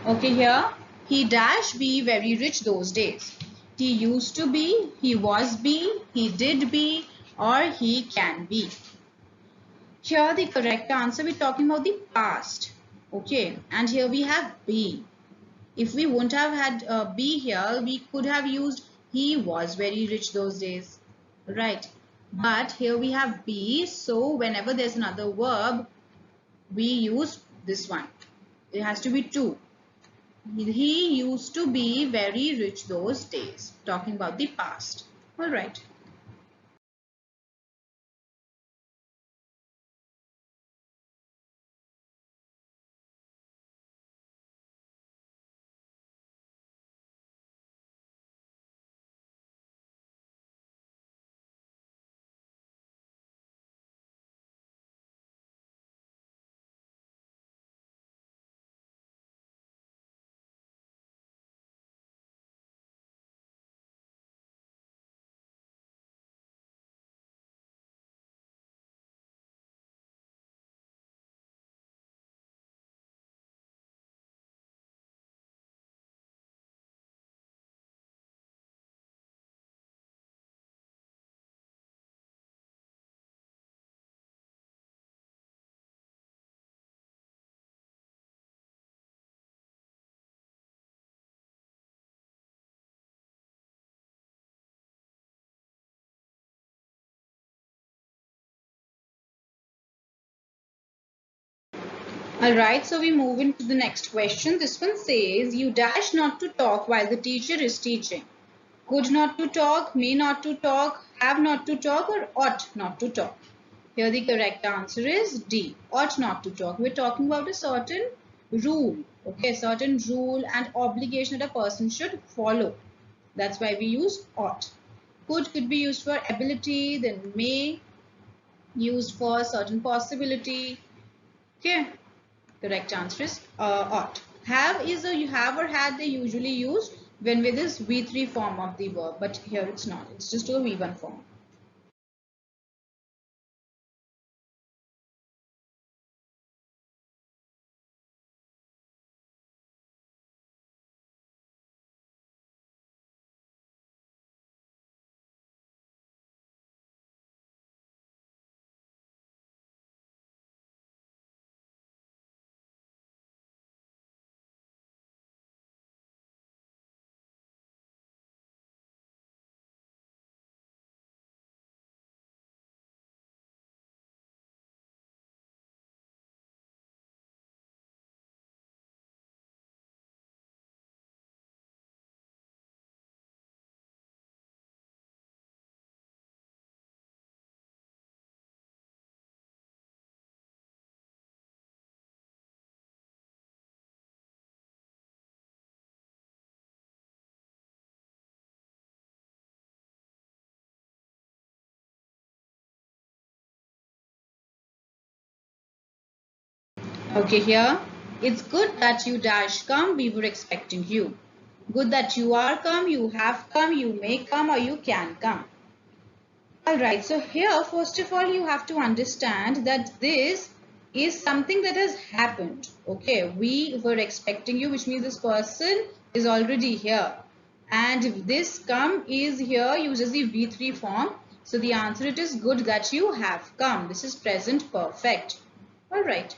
Okay, here he dash be very rich those days. He used to be, he was be, he did be, or he can be. Here the correct answer, we're talking about the past. Okay, and here we have be. If we wouldn't have had be here, we could have used he was very rich those days. Right. But here we have be, so whenever there's another verb, we use this one. It has to be to. He used to be very rich those days. Talking about the past. Alright. Alright, so we move into the next question. This one says, you dash not to talk while the teacher is teaching. Could not to talk, may not to talk, have not to talk, or ought not to talk. Here the correct answer is D. Ought not to talk. We're talking about a certain rule. Okay, certain rule and obligation that a person should follow. That's why we use ought. Could be used for ability, then may used for certain possibility. Okay, correct answer is ought. Have is a you have or had they usually use when with this V3 form of the verb, but here it's not. It's just a V1 form. Okay, here it's good that you dash come. We were expecting you. Good that you are come. You have come. You may come or you can come. Alright, so here first of all you have to understand that this is something that has happened. Okay, we were expecting you, which means this person is already here. And if this come is here uses the V3 form. So the answer it is good that you have come. This is present perfect. Alright.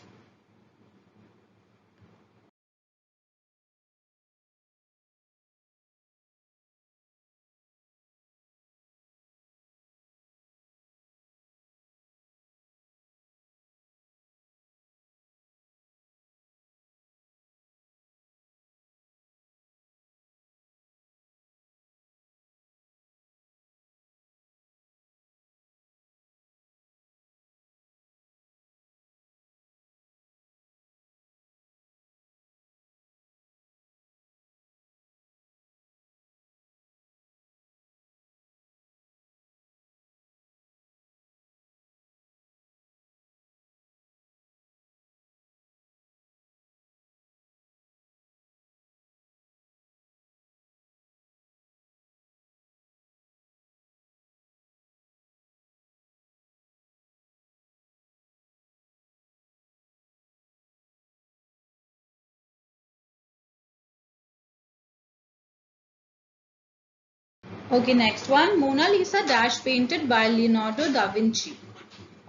Okay, next one. Mona Lisa dash painted by Leonardo da Vinci.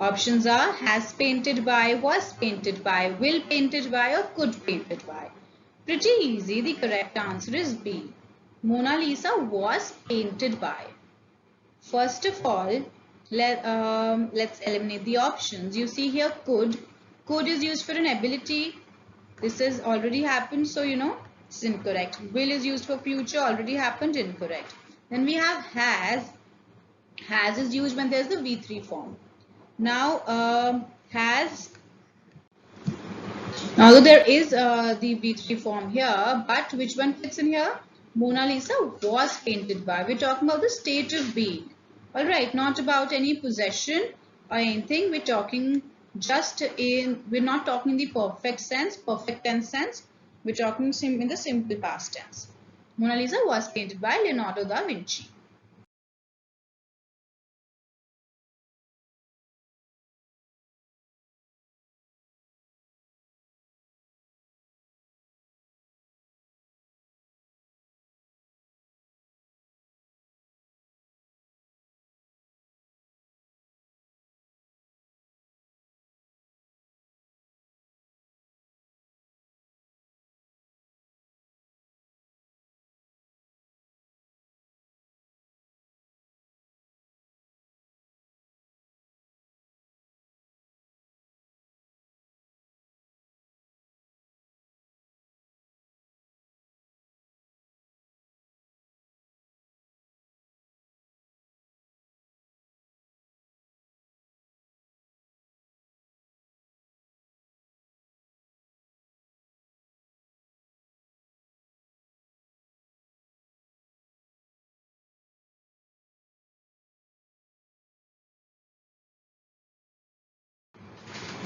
Options are has painted by, was painted by, will painted by, or could painted by. Pretty easy. The correct answer is B. Mona Lisa was painted by. First of all, let's eliminate the options. You see here could. Could is used for an ability. This has already happened, so it's incorrect. Will is used for future, already happened, incorrect. Then we have has. Has is used when there's the V3 form. Now, has, although there is the V3 form here, but which one fits in here? Mona Lisa was painted by. We're talking about the state of being. Alright, not about any possession or anything. We're talking we're not talking in the perfect sense, perfect tense sense. We're talking in the simple past tense. Mona Lisa was painted by Leonardo da Vinci.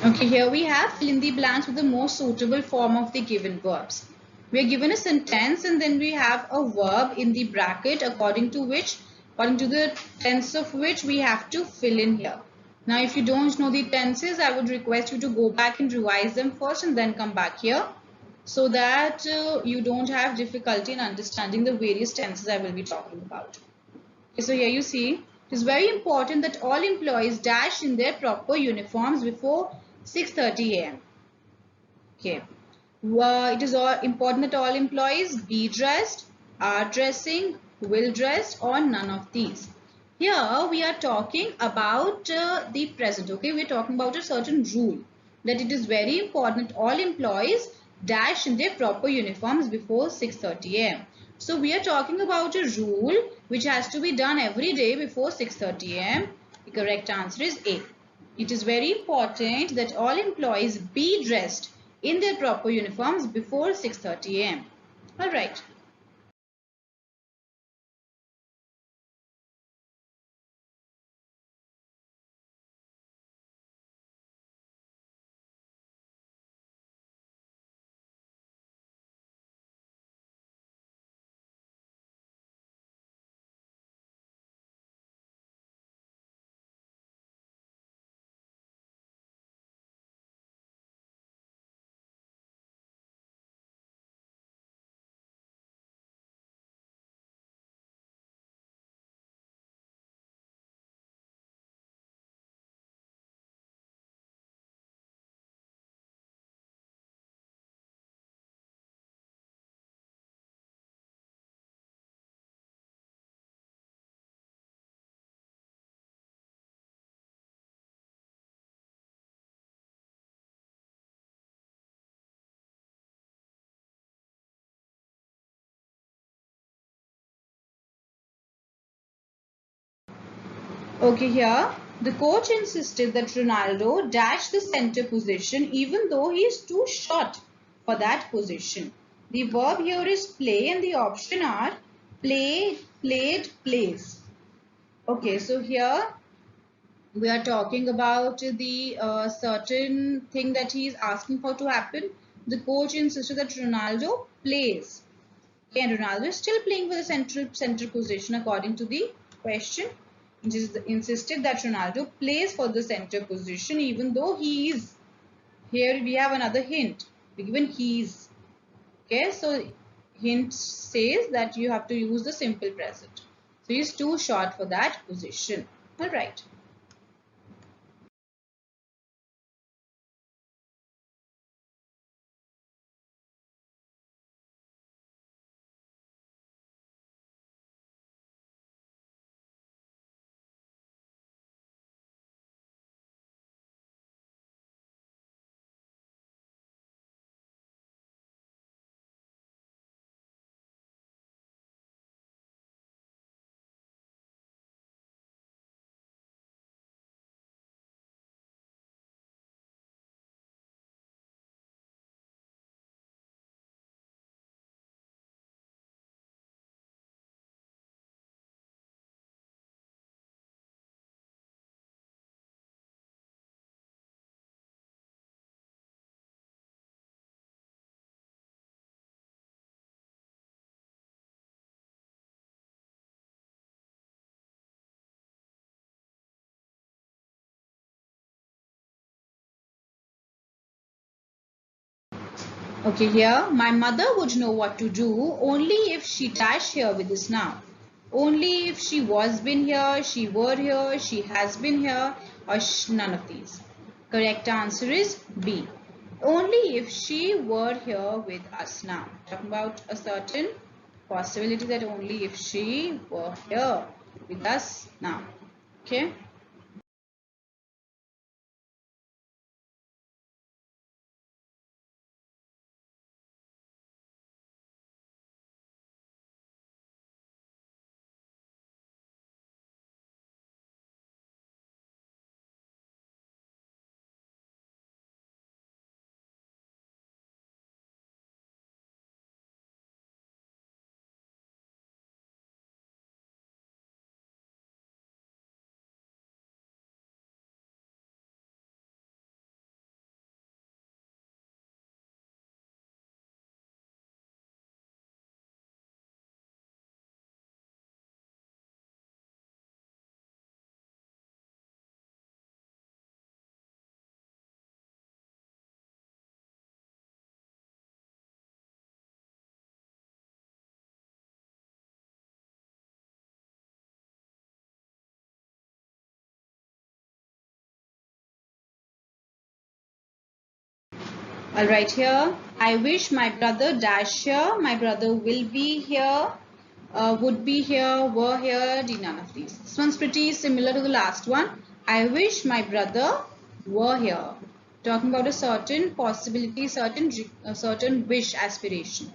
Okay, here we have fill in the blanks with the most suitable form of the given verbs. We are given a sentence and then we have a verb in the bracket according to the tense of which we have to fill in here. Now, if you don't know the tenses, I would request you to go back and revise them first and then come back here so that you don't have difficulty in understanding the various tenses I will be talking about. Okay, so here you see, it is very important that all employees dash in their proper uniforms before 6:30 a.m. Okay. It is important that all employees be dressed, are dressing, will dress, or none of these. Here we are talking about the present. Okay, we are talking about a certain rule that it is very important all employees dash in their proper uniforms before 6:30 a.m. So we are talking about a rule which has to be done every day before 6:30 a.m. The correct answer is A. It is very important that all employees be dressed in their proper uniforms before 6:30 a.m. Alright. Okay, here the coach insisted that Ronaldo dash the center position even though he is too short for that position. The verb here is play and the option are play, played, plays. Okay, so here we are talking about the certain thing that he is asking for to happen. The coach insisted that Ronaldo plays. Okay, and Ronaldo is still playing for the center position according to the question. It is insisted that Ronaldo plays for the center position even though he is. Here we have another hint. We given he is. Okay, so hint says that you have to use the simple present. So he's too short for that position. Alright. Okay, here, my mother would know what to do only if she dash here with this noun. Only if she was been here, she were here, she has been here, or none of these. Correct answer is B. Only if she were here with us now. Talking about a certain possibility that only if she were here with us now. Okay. Alright, here, I wish my brother dash here, my brother will be here, would be here, were here, did none of these. This one's pretty similar to the last one. I wish my brother were here. Talking about a certain possibility, certain wish, aspiration.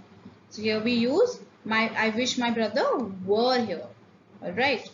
So here we use I wish my brother were here. Alright.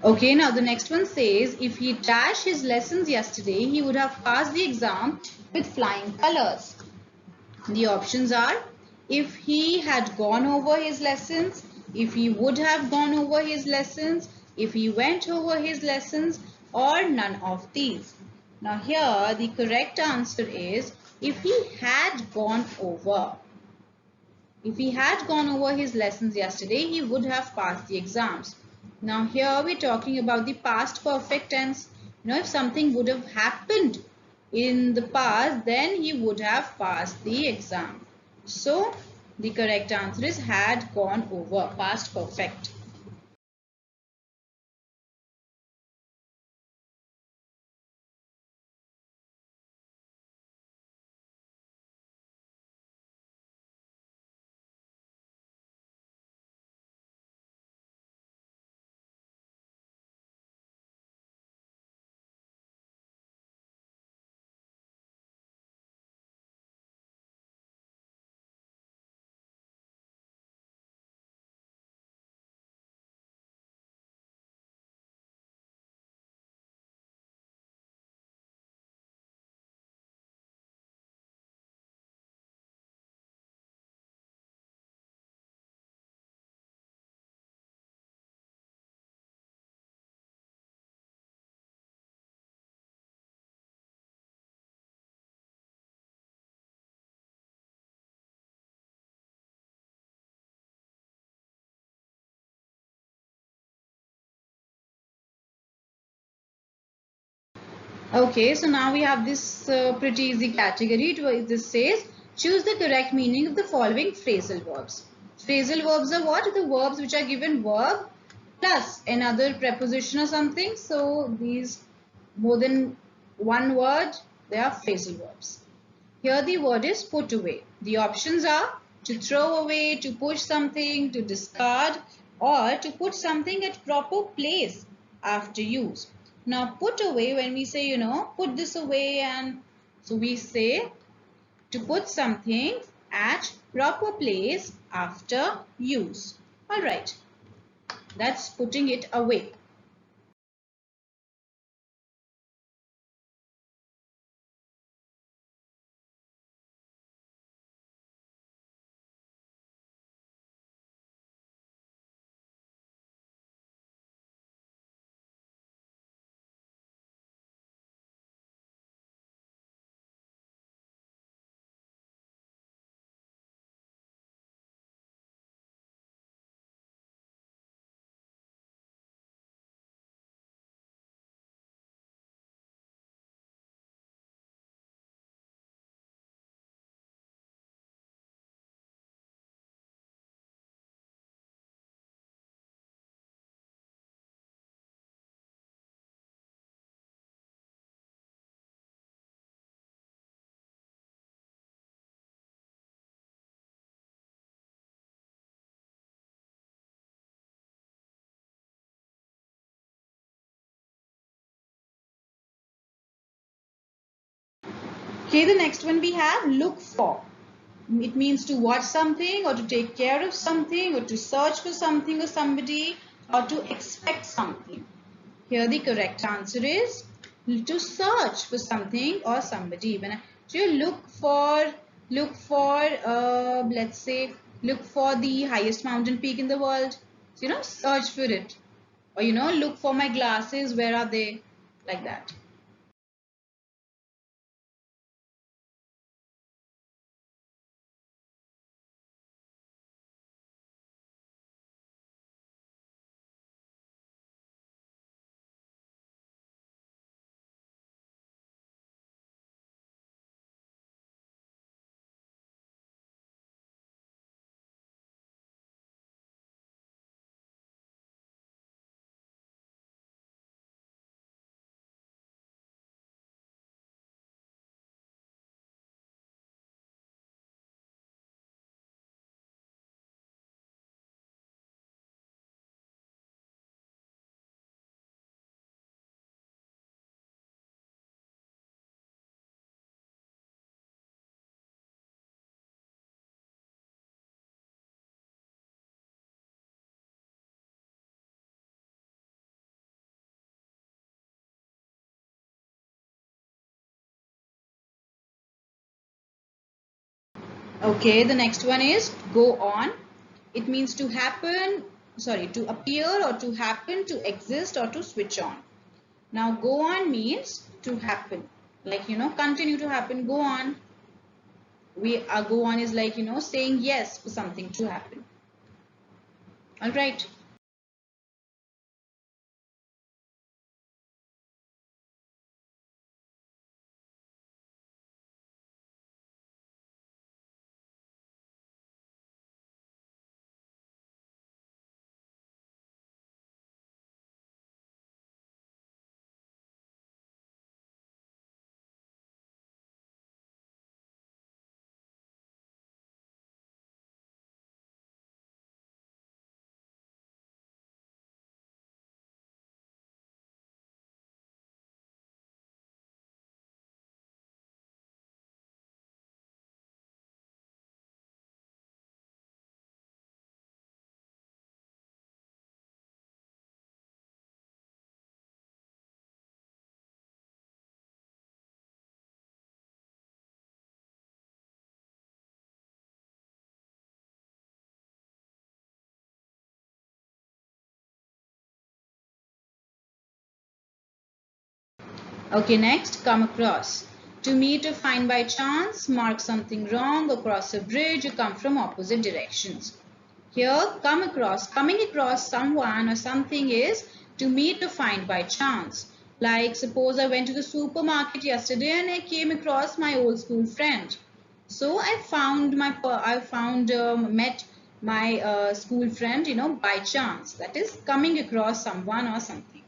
Okay, now the next one says, if he dashed his lessons yesterday, he would have passed the exam with flying colors. The options are, if he had gone over his lessons, if he would have gone over his lessons, if he went over his lessons, or none of these. Now here, the correct answer is, if he had gone over. If he had gone over his lessons yesterday, he would have passed the exams. Now here we're talking about the past perfect tense. If something would have happened in the past, then he would have passed the exam. So the correct answer is had gone over, past perfect. Okay, so now we have this pretty easy category. This says, choose the correct meaning of the following phrasal verbs. Phrasal verbs are what? The verbs which are given verb plus another preposition or something. So these more than one word, they are phrasal verbs. Here the word is put away. The options are to throw away, to push something, to discard, or to put something at proper place after use. Now put away, when we say, put this away, and so we say to put something at proper place after use. Alright, that's putting it away. Okay, the next one we have look for. It means to watch something, or to take care of something, or to search for something or somebody, or to expect something. Here the correct answer is to search for something or somebody. When you let's say, look for the highest mountain peak in the world. So, search for it. Or, look for my glasses. Where are they? Like that. Okay, the next one is go on. It means to happen, to appear, or to happen, to exist, or to switch on. Now go on means to happen. Like, continue to happen, go on. Go on is like, saying yes for something to happen. Alright. Okay, next, come across. To meet or find by chance, mark something wrong, or cross a bridge, or come from opposite directions. Here, coming across someone or something is to meet or find by chance. Like suppose I went to the supermarket yesterday and I came across my old school friend. So met my school friend, by chance. That is coming across someone or something.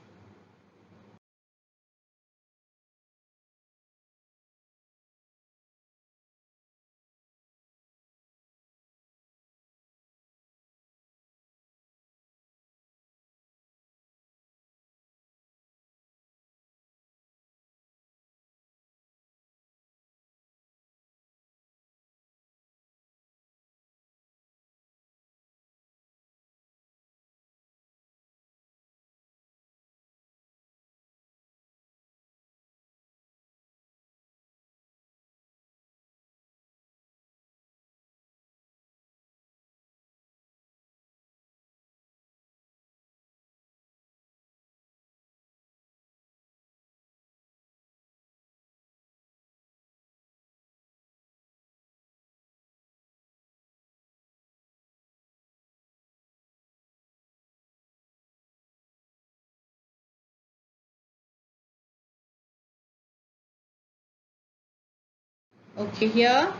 Okay, here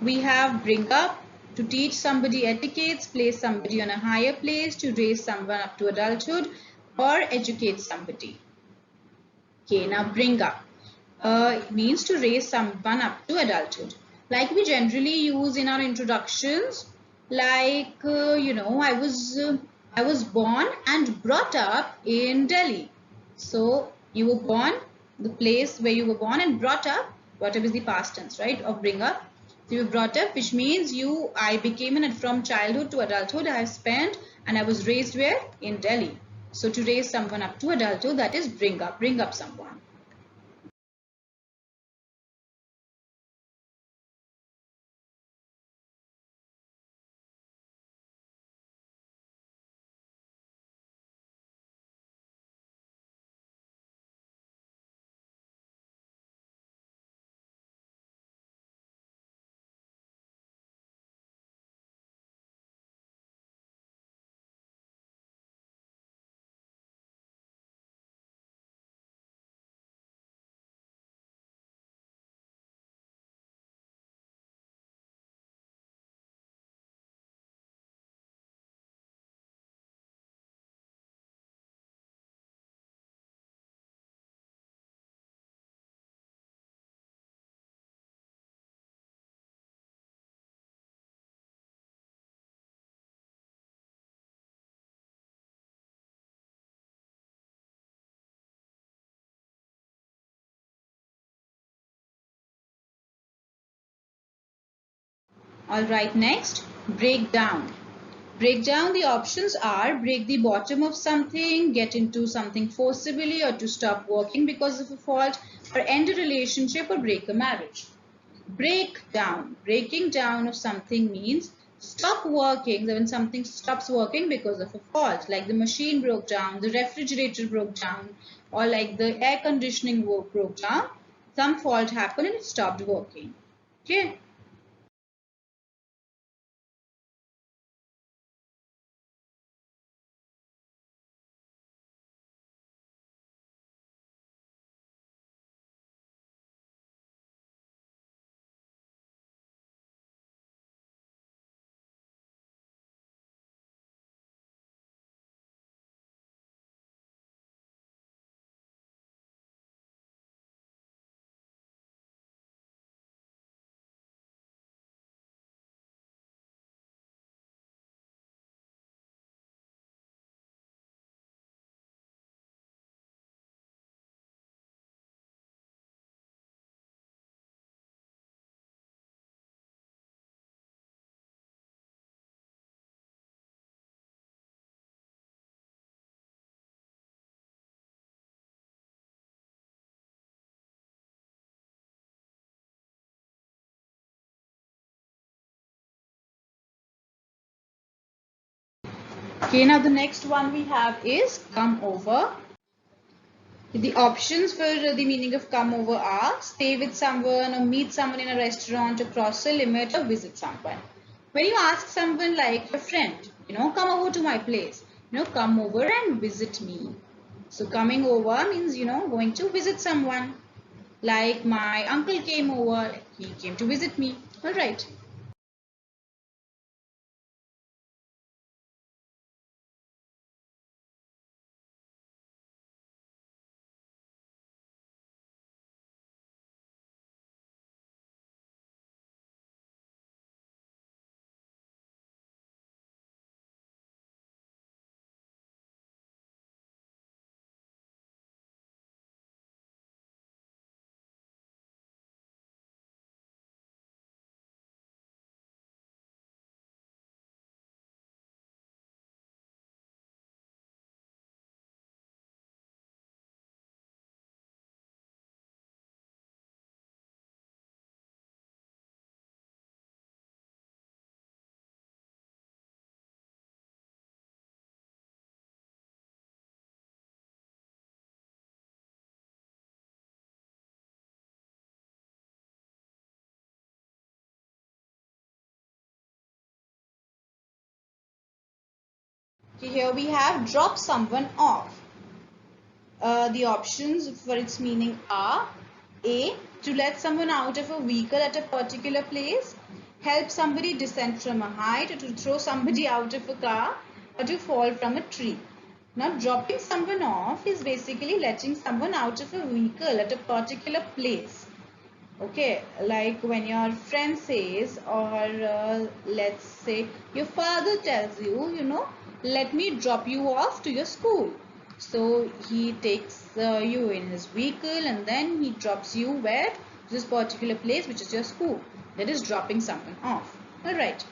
we have bring up, to teach somebody etiquettes, place somebody on a higher place, to raise someone up to adulthood, or educate somebody. Okay, now bring up means to raise someone up to adulthood. Like we generally use in our introductions, like I was born and brought up in Delhi. So you were born, the place where you were born, and brought up. Brought up is the past tense, right? Of bring up. So you were brought up, which means I became from childhood to adulthood. I have spent and I was raised where? In Delhi. So to raise someone up to adulthood, that is bring up someone. Alright, next, break down. Break down, the options are break the bottom of something, get into something forcibly, or to stop working because of a fault, or end a relationship, or break a marriage. Break down. Breaking down of something means stop working when something stops working because of a fault, like the machine broke down, the refrigerator broke down, or like the air conditioning broke down. Some fault happened and it stopped working. Okay. Okay, now the next one we have is come over. The options for the meaning of come over are stay with someone or meet someone in a restaurant or cross a limit or visit someone. When you ask someone like a friend, come over to my place, come over and visit me. So coming over means, going to visit someone. Like my uncle came over, he came to visit me. All right. Okay, here we have drop someone off. The options for its meaning are A. To let someone out of a vehicle at a particular place, help somebody descend from a height, or to throw somebody out of a car, or to fall from a tree. Now, dropping someone off is basically letting someone out of a vehicle at a particular place. Okay, like when your friend says, or let's say your father tells you, let me drop you off to your school. So he takes you in his vehicle and then he drops you where? To this particular place, which is your school. That is dropping someone off. All right.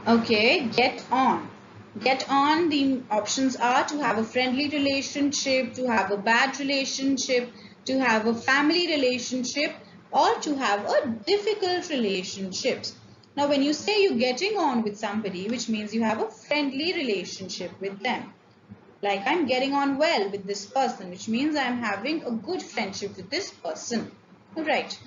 Okay, get on. Get on, the options are to have a friendly relationship, to have a bad relationship, to have a family relationship, or to have a difficult relationship. Now, when you say you're getting on with somebody, which means you have a friendly relationship with them. Like I'm getting on well with this person, which means I'm having a good friendship with this person. Right.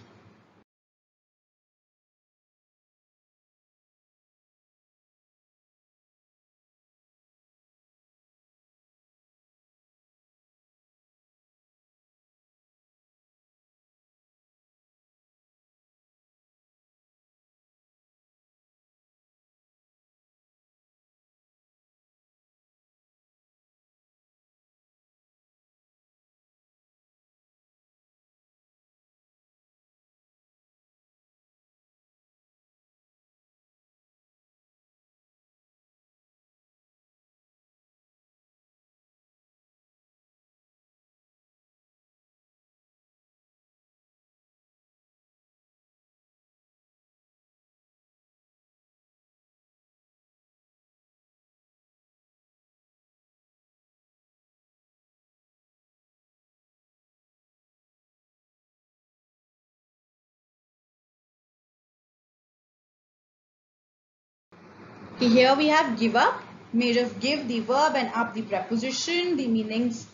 Okay, here we have give up, made of give the verb and up the preposition. The meanings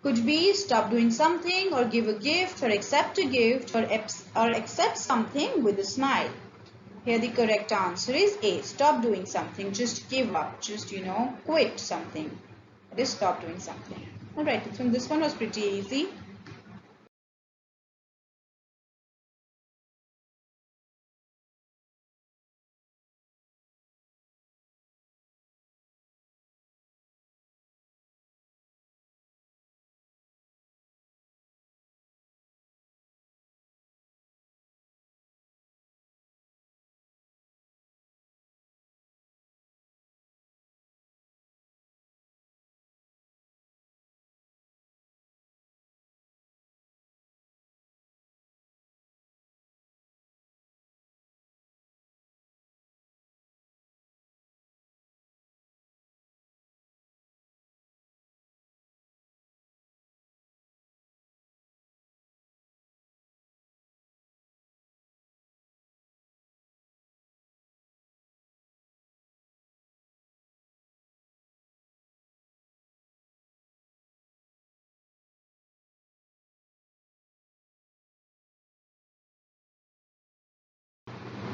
could be stop doing something, or give a gift, or accept a gift, or accept something with a smile. Here the correct answer is A. Stop doing something. Just give up. Just, quit something. That is stop doing something. Alright, so this one was pretty easy.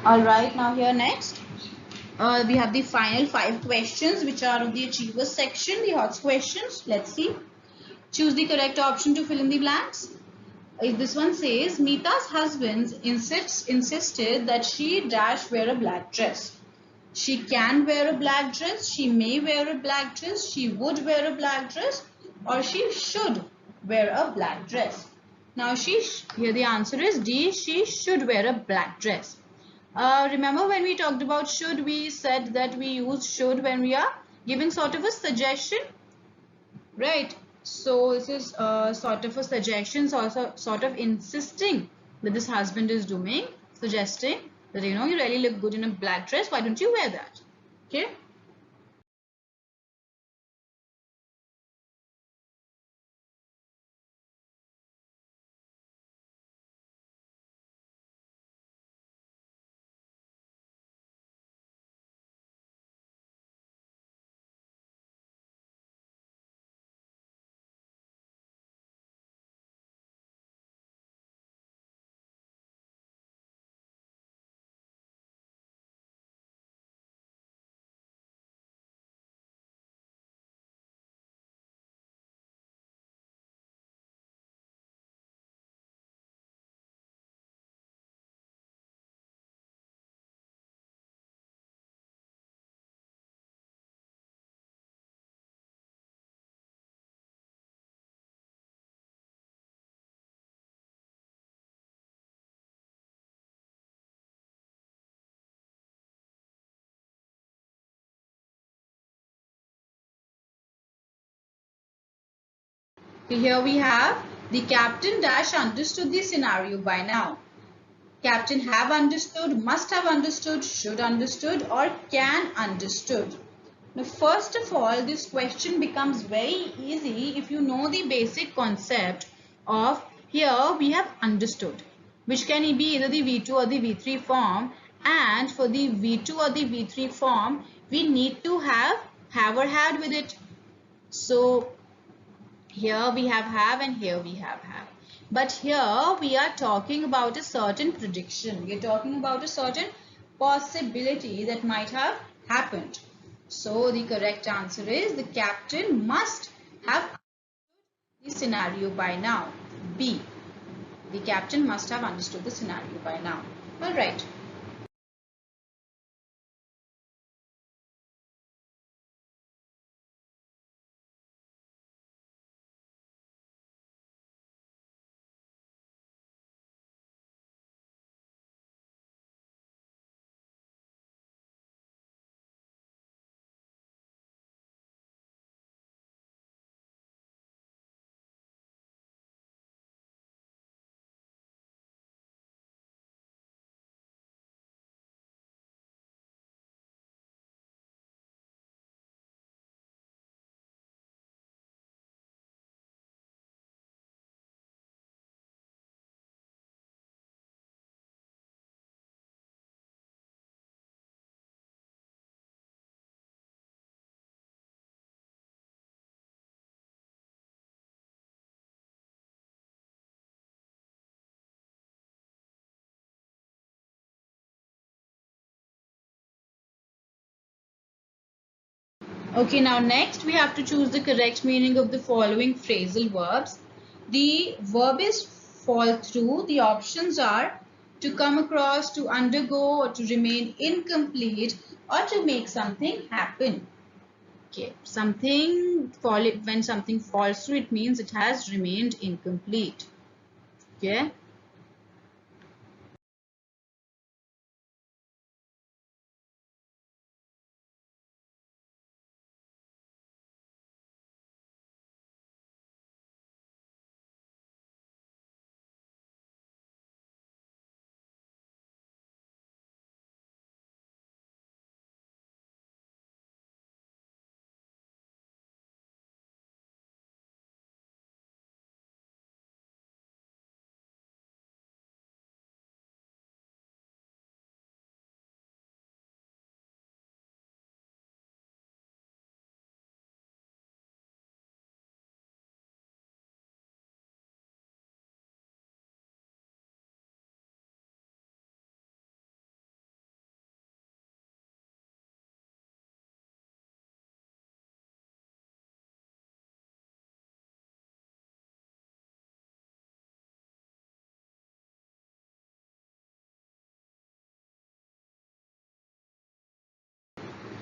Alright, now here next. We have the final 5 questions which are of the achievers section, the HOTS questions. Let's see. Choose the correct option to fill in the blanks. This one says, Meeta's husband insisted that she dash wear a black dress. She can wear a black dress, she may wear a black dress, she would wear a black dress, or she should wear a black dress. Now here the answer is D, she should wear a black dress. Remember when we talked about should, we said that we use should when we are giving sort of a suggestion, right? So this is sort of a suggestion, sort of insisting that this husband is doing, suggesting that you really look good in a black dress, why don't you wear that? Okay. Here we have the captain dash understood the scenario by now. Captain have understood, must have understood, should understood, or can understood. Now, first of all, this question becomes very easy if you know the basic concept of here we have understood, which can be either the V2 or the V3 form. And for the V2 or the V3 form, we need to have or had with it. So here we have and here we have. But here we are talking about a certain prediction. We are talking about a certain possibility that might have happened. So the correct answer is the captain must have understood the scenario by now. B. The captain must have understood the scenario by now. Alright. Okay, now next we have to choose the correct meaning of the following phrasal verbs. The verb is fall through. The options are to come across, to undergo, or to remain incomplete, or to make something happen. Okay, when something falls through, it means it has remained incomplete. Okay.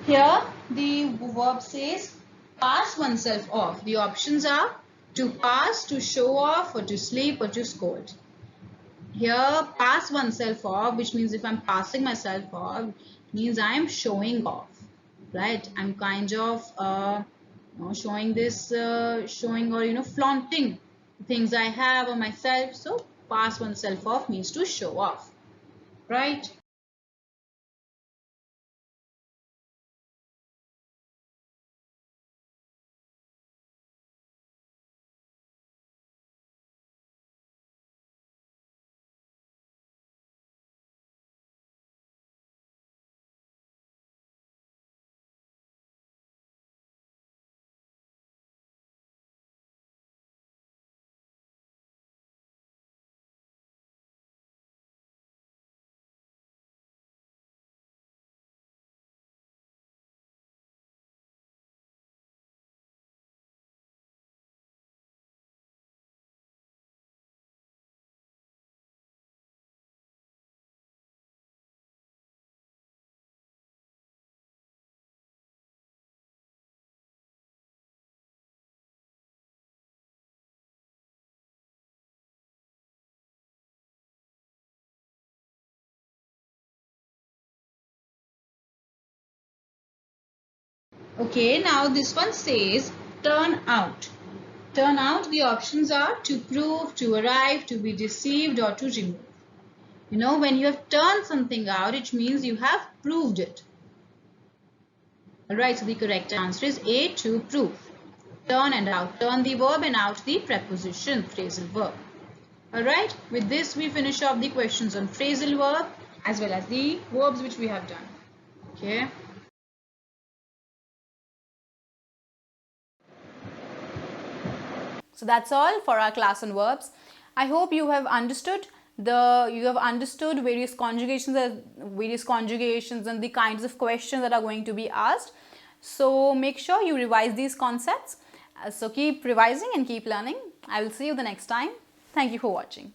Here the verb says pass oneself off. The options are to pass, to show off, or to sleep, or to scold. Here pass oneself off, which means if I'm passing myself off, means I am showing off, right? I'm kind of showing this, showing or flaunting things I have on myself. So pass oneself off means to show off, right? Okay, now this one says turn out. Turn out, the options are to prove, to arrive, to be deceived, or to remove. When you have turned something out, it means you have proved it. Alright, so the correct answer is A, to prove. Turn and out. Turn the verb and out the preposition, phrasal verb. Alright, with this we finish off the questions on phrasal verb as well as the verbs which we have done. Okay. So that's all for our class on verbs. I hope you have understood various conjugations and the kinds of questions that are going to be asked. So make sure you revise these concepts. So keep revising and keep learning. I will see you the next time. Thank you for watching.